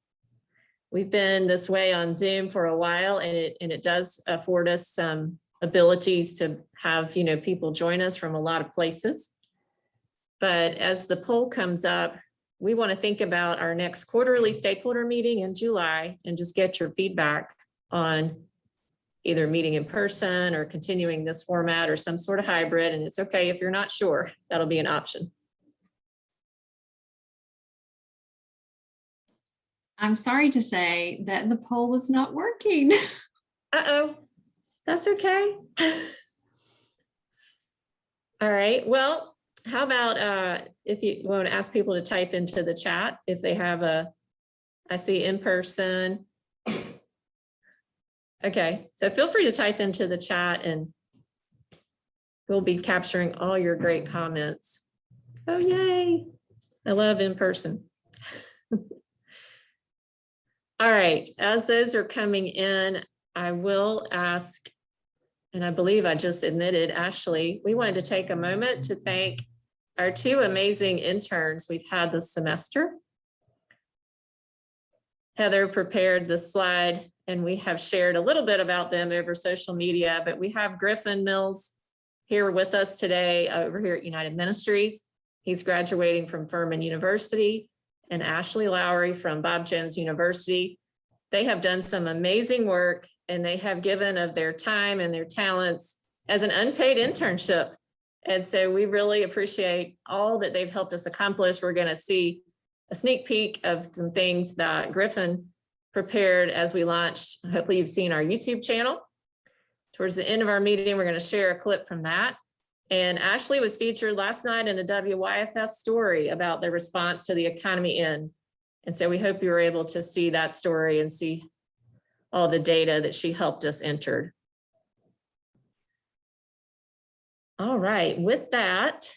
We've been this way on Zoom for a while, and it does afford us some abilities to have, people join us from a lot of places. But as the poll comes up, we want to think about our next quarterly stakeholder meeting in July and just get your feedback on either meeting in person or continuing this format or some sort of hybrid. And it's okay if you're not sure, that'll be an option. I'm sorry to say that the poll was not working. Uh-oh, that's okay. All right, well, how about if you want to ask people to type into the chat if they have I see in person. Okay, so feel free to type into the chat and we'll be capturing all your great comments. Oh, yay. I love in person. All right, as those are coming in, I will ask, and I believe I just admitted, Ashley, we wanted to take a moment to thank our 2 amazing interns we've had this semester. Heather prepared the slide and we have shared a little bit about them over social media, but we have Griffin Mills here with us today over here at United Ministries. He's graduating from Furman University, and Ashley Lowry from Bob Jones University. They have done some amazing work and they have given of their time and their talents as an unpaid internship. And so we really appreciate all that they've helped us accomplish. We're going to see a sneak peek of some things that Griffin prepared as we launched. Hopefully you've seen our YouTube channel. Towards the end of our meeting, we're going to share a clip from that. And Ashley was featured last night in a WYFF story about the response to the economy in. And so we hope you were able to see that story and see all the data that she helped us enter. All right, with that,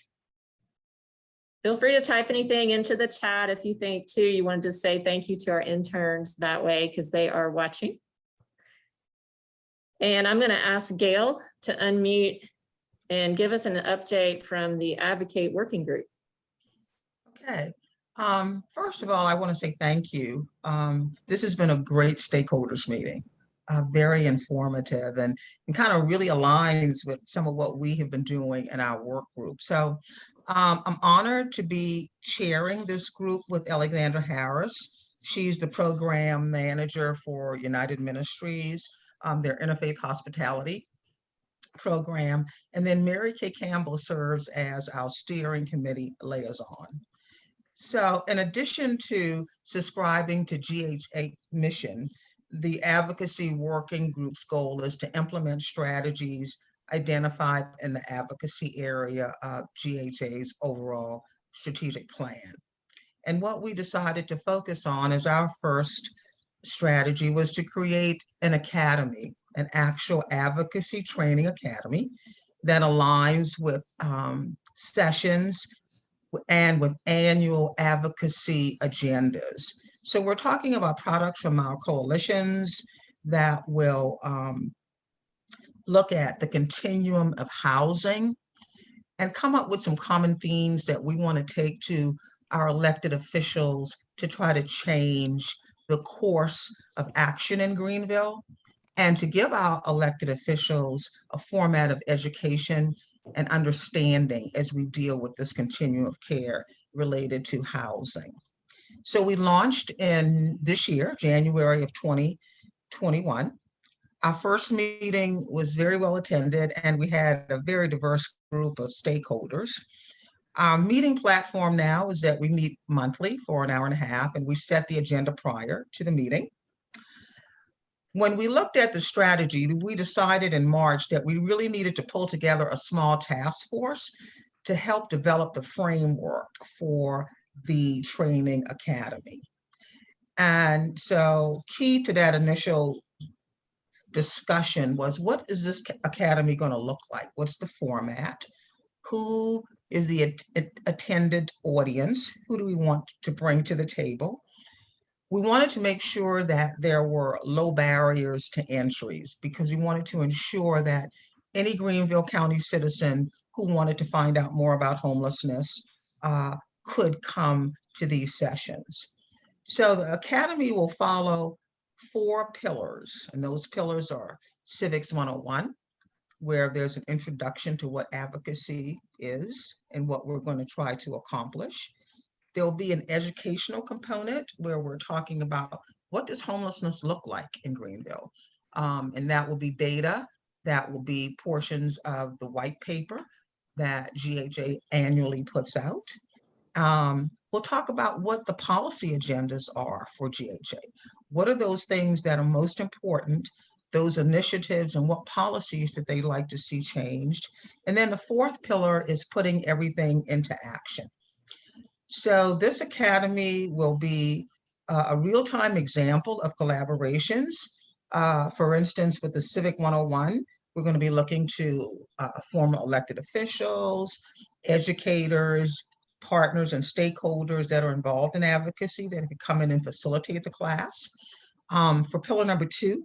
Feel free to type anything into the chat if you think too, you wanted to say thank you to our interns that way because they are watching. And I'm going to ask Gail to unmute and give us an update from the Advocate Working Group. Okay. First of all, I want to say thank you. This has been a great stakeholders meeting, very informative and kind of really aligns with some of what we have been doing in our work group. So I'm honored to be chairing this group with Alexandra Harris. She's the program manager for United Ministries, their Interfaith Hospitality program. And then Mary Kay Campbell serves as our steering committee liaison. So in addition to subscribing to GHA mission, the advocacy working group's goal is to implement strategies identified in the advocacy area of GHA's overall strategic plan. And what we decided to focus on as our first strategy was to create an academy, an actual advocacy training academy that aligns with sessions and with annual advocacy agendas. So we're talking about products from our coalitions that will look at the continuum of housing and come up with some common themes that we want to take to our elected officials to try to change the course of action in Greenville and to give our elected officials a format of education and understanding as we deal with this continuum of care related to housing. So we launched in this year, January of 2021. Our first meeting was very well attended and we had a very diverse group of stakeholders. Our meeting platform now is that we meet monthly for an hour and a half and we set the agenda prior to the meeting. When we looked at the strategy, we decided in March that we really needed to pull together a small task force to help develop the framework for the training academy. And so key to that initial discussion was, what is this academy going to look like? What's the format? Who is the attended audience? Who do we want to bring to the table? We wanted to make sure that there were low barriers to entries because we wanted to ensure that any Greenville County citizen who wanted to find out more about homelessness could come to these sessions. So the Academy will follow 4 pillars, and those pillars are Civics 101, where there's an introduction to what advocacy is and what we're going to try to accomplish. There'll be an educational component where we're talking about what does homelessness look like in Greenville? And that will be data, that will be portions of the white paper that GHA annually puts out. We'll talk about what the policy agendas are for GHA. What are those things that are most important, those initiatives and what policies that they'd like to see changed? And then the 4th pillar is putting everything into action. So this academy will be a real-time example of collaborations. For instance, with the Civic 101, we're going to be looking to former elected officials, educators, partners and stakeholders that are involved in advocacy that can come in and facilitate the class. For pillar number 2,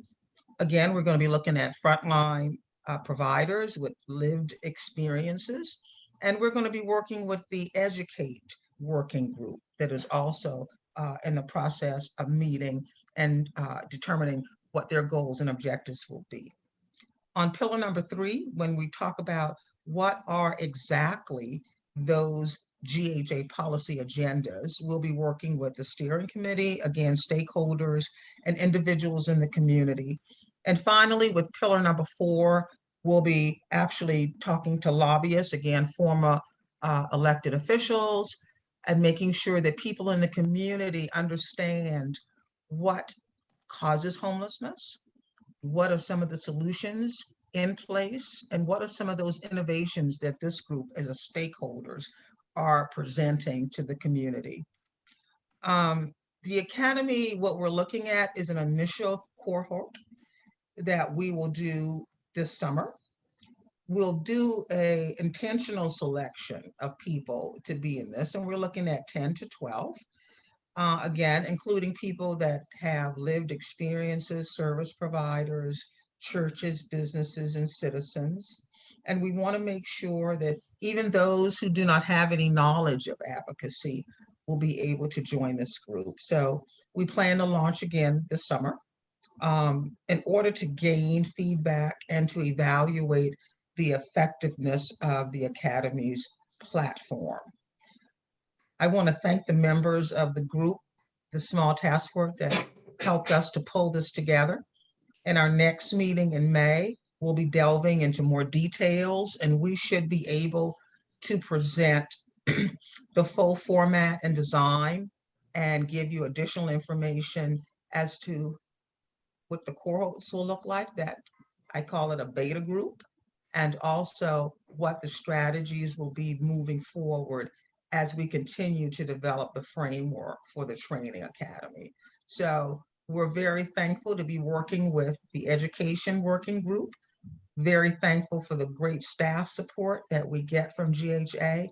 again, we're going to be looking at frontline providers with lived experiences. And we're going to be working with the Educate working group that is also in the process of meeting and determining what their goals and objectives will be. On pillar number 3, when we talk about what are exactly those GHA policy agendas, we'll be working with the steering committee, again, stakeholders and individuals in the community. And finally, with pillar number 4, we'll be actually talking to lobbyists, again, former elected officials, and making sure that people in the community understand what causes homelessness, what are some of the solutions in place, and what are some of those innovations that this group as a stakeholders are presenting to the community. The Academy, what we're looking at is an initial cohort that we will do this summer. we'll do a intentional selection of people to be in this, and we're looking at 10 to 12. Again, including people that have lived experiences, service providers, churches, businesses, and citizens. And we want to make sure that even those who do not have any knowledge of advocacy will be able to join this group. So we plan to launch again this summer in order to gain feedback and to evaluate the effectiveness of the Academy's platform. I want to thank the members of the group, the small task force that helped us to pull this together. In our next meeting in May, we'll be delving into more details, and we should be able to present the full format and design and give you additional information as to what the cohorts will look like. That I call it a beta group, and also what the strategies will be moving forward as we continue to develop the framework for the training academy. So we're very thankful to be working with the education working group, very thankful for the great staff support that we get from GHA.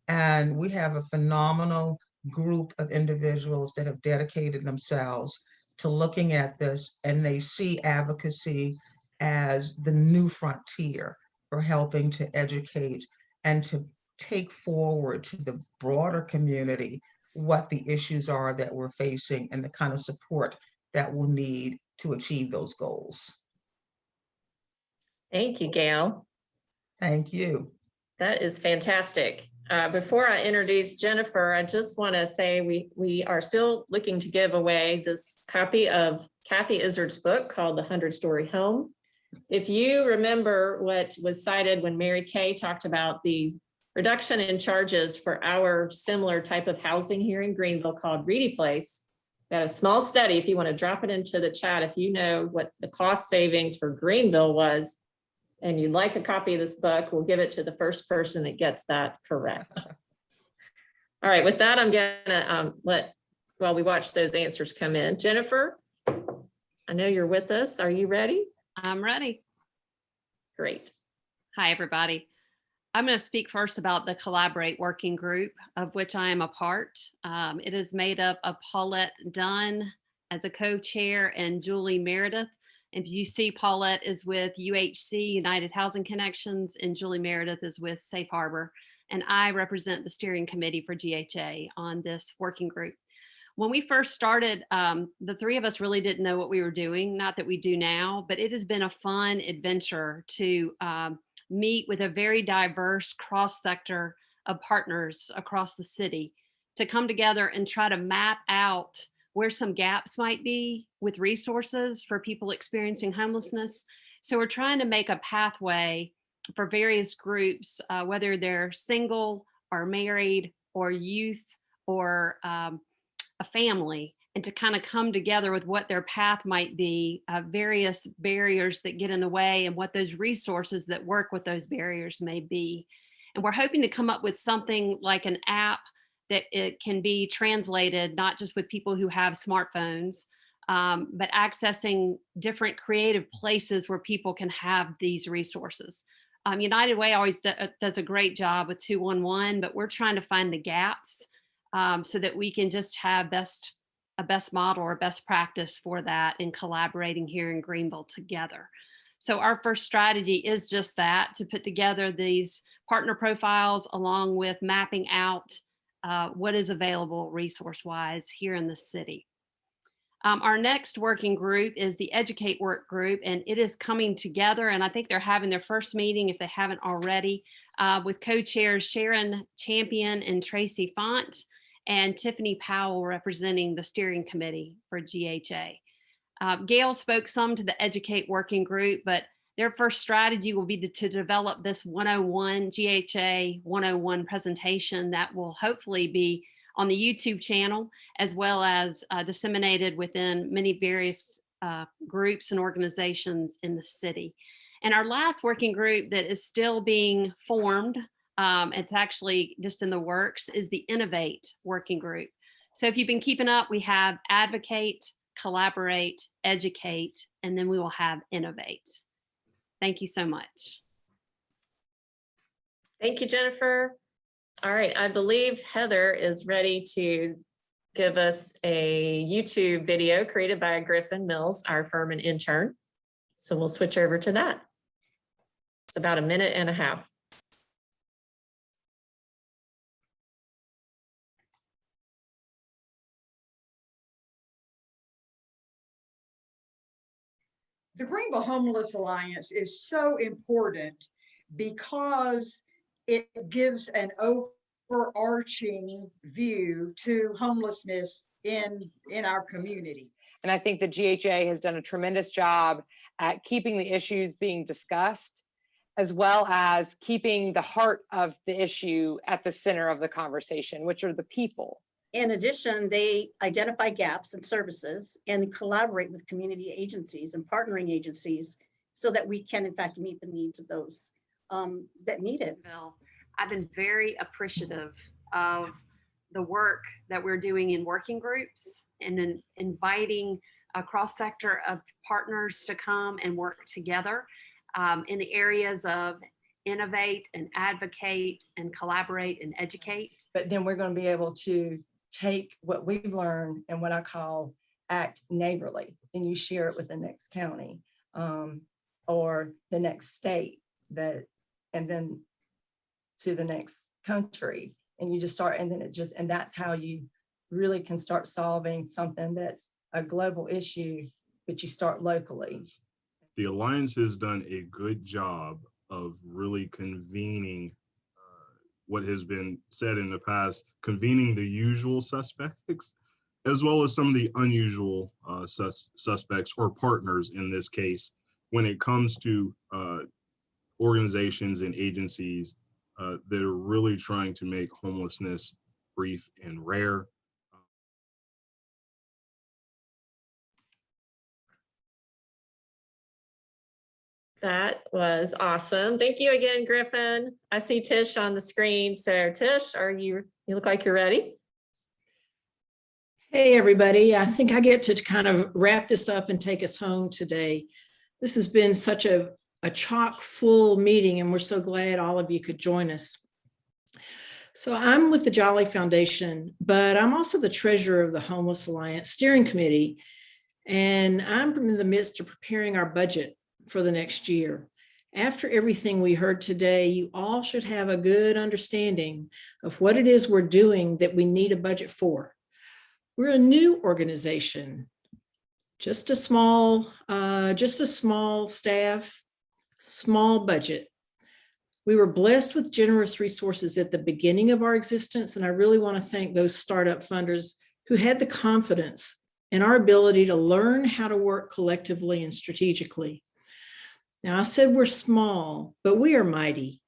And we have a phenomenal group of individuals that have dedicated themselves to looking at this, and they see advocacy as the new frontier for helping to educate and to take forward to the broader community what the issues are that we're facing and the kind of support that we'll need to achieve those goals. Thank you, Gail. Thank you. That is fantastic. Before I introduce Jennifer, I just want to say we are still looking to give away this copy of Kathy Izzard's book called The 100-Story Home. If you remember what was cited when Mary Kay talked about the reduction in charges for our similar type of housing here in Greenville called Reedy Place, got a small study. If you want to drop it into the chat, if you know what the cost savings for Greenville was, and you'd like a copy of this book, we'll give it to the first person that gets that correct. All right, with that, I'm gonna while we watch those answers come in. Jennifer, I know you're with us. Are you ready? I'm ready. Great. Hi, everybody. I'm going to speak first about the Collaborate Working Group, of which I am a part. It is made up of Paulette Dunn as a co-chair and Julie Meredith. And you see Paulette is with UHC, United Housing Connections, and Julie Meredith is with Safe Harbor. And I represent the steering committee for GHA on this working group. When we first started, the three of us really didn't know what we were doing, not that we do now, but it has been a fun adventure to meet with a very diverse cross-sector of partners across the city to come together and try to map out where some gaps might be with resources for people experiencing homelessness. So we're trying to make a pathway for various groups, whether they're single or married or youth or a family, and to kind of come together with what their path might be, various barriers that get in the way and what those resources that work with those barriers may be. And we're hoping to come up with something like an app that it can be translated, not just with people who have smartphones, but accessing different creative places where people can have these resources. United Way always does a great job with 211, but we're trying to find the gaps so that we can just have a best model or best practice for that in collaborating here in Greenville together. So our first strategy is just that, to put together these partner profiles along with mapping out what is available resource-wise here in the city. Our next working group is the Educate Work Group, and it is coming together, and I think they're having their first meeting, if they haven't already, with co-chairs Sharon Champion and Tracy Font, and Tiffany Powell representing the steering committee for GHA. Gail spoke some to the Educate Working Group, but their first strategy will be to develop this 101 GHA 101 presentation that will hopefully be on the YouTube channel, as well as disseminated within many various groups and organizations in the city. And our last working group that is still being formed, it's actually just in the works, is the Innovate Working Group. So if you've been keeping up, we have Advocate, Collaborate, Educate, and then we will have Innovate. Thank you so much. Thank you, Jennifer. All right, I believe Heather is ready to give us a YouTube video created by Griffin Mills, our firm and intern. So we'll switch over to that. It's about 1.5 minutes. The Greenville Homeless Alliance is so important because it gives an overarching view to homelessness in our community. And I think the GHA has done a tremendous job at keeping the issues being discussed, as well as keeping the heart of the issue at the center of the conversation, which are the people. In addition, they identify gaps in services and collaborate with community agencies and partnering agencies so that we can in fact meet the needs of those that need it. Bill, I've been very appreciative of the work that we're doing in working groups and in inviting a cross sector of partners to come and work together in the areas of innovate and advocate and collaborate and educate. But then we're going to be able to take what we've learned and what I call act neighborly, and you share it with the next county or the next state, and then to the next country, and you just start, and then and that's how you really can start solving something that's a global issue, but you start locally. The Alliance has done a good job of really convening what has been said in the past, convening the usual suspects, as well as some of the unusual suspects or partners in this case, when it comes to organizations and agencies that are really trying to make homelessness brief and rare. That was awesome. Thank you again, Griffin. I see Tish on the screen. So Tish, you look like you're ready. Hey, everybody. I think I get to kind of wrap this up and take us home today. This has been such a chock full meeting, and we're so glad all of you could join us. So I'm with the Jolly Foundation, but I'm also the treasurer of the Homeless Alliance Steering Committee, and I'm in the midst of preparing our budget for the next year. After everything we heard today, you all should have a good understanding of what it is we're doing that we need a budget for. We're a new organization, just a small staff, small budget. We were blessed with generous resources at the beginning of our existence, and I really want to thank those startup funders who had the confidence in our ability to learn how to work collectively and strategically. Now, I said we're small, but we are mighty.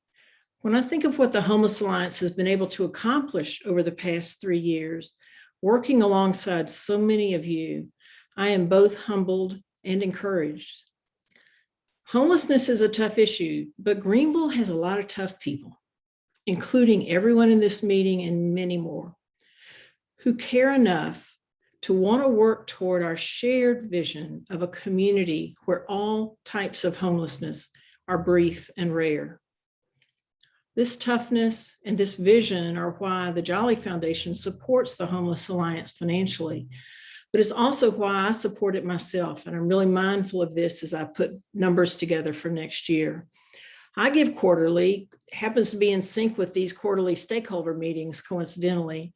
When I think of what the Homeless Alliance has been able to accomplish over the past 3 years, working alongside so many of you, I am both humbled and encouraged. Homelessness is a tough issue, but Greenville has a lot of tough people, including everyone in this meeting and many more, who care enough to want to work toward our shared vision of a community where all types of homelessness are brief and rare. This toughness and this vision are why the Jolly Foundation supports the Homeless Alliance financially, but it's also why I support it myself. And I'm really mindful of this as I put numbers together for next year. I give quarterly, happens to be in sync with these quarterly stakeholder meetings, coincidentally,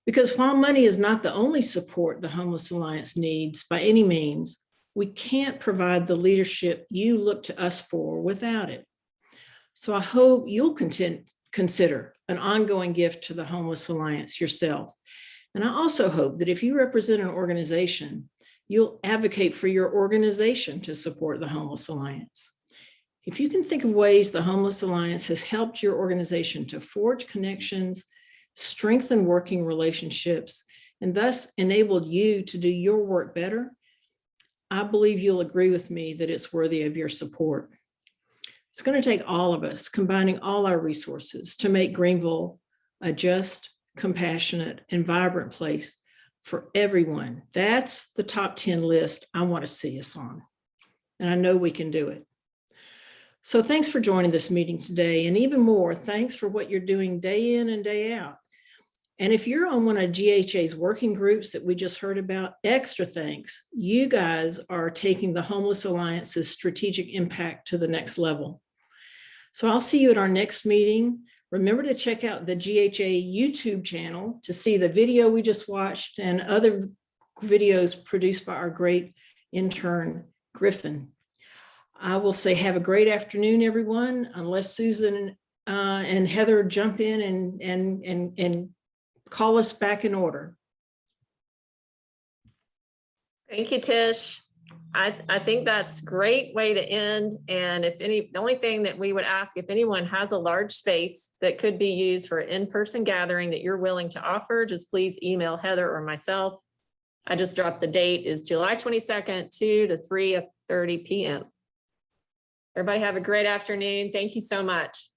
because while money is not the only support the Homeless Alliance needs by any means, we can't provide the leadership you look to us for without it. So I hope you'll consider an ongoing gift to the Homeless Alliance yourself. And I also hope that if you represent an organization, you'll advocate for your organization to support the Homeless Alliance. If you can think of ways the Homeless Alliance has helped your organization to forge connections, strengthen working relationships, and thus enabled you to do your work better, I believe you'll agree with me that it's worthy of your support. It's going to take all of us combining all our resources to make Greenville a just, compassionate, and vibrant place for everyone. That's the top 10 list I want to see us on. And I know we can do it. So thanks for joining this meeting today. And even more, thanks for what you're doing day in and day out. And if you're on one of GHA's working groups that we just heard about, extra thanks. You guys are taking the Homeless Alliance's strategic impact to the next level. So I'll see you at our next meeting. Remember to check out the GHA YouTube channel to see the video we just watched and other videos produced by our great intern, Griffin. I will say have a great afternoon, everyone, unless Susan and Heather jump in and call us back in order. Thank you, Tish. I think that's a great way to end. And the only thing that we would ask, if anyone has a large space that could be used for an in-person gathering that you're willing to offer, just please email Heather or myself. I just dropped the date is July 22nd, 2 to 3:30 p.m. Everybody have a great afternoon. Thank you so much.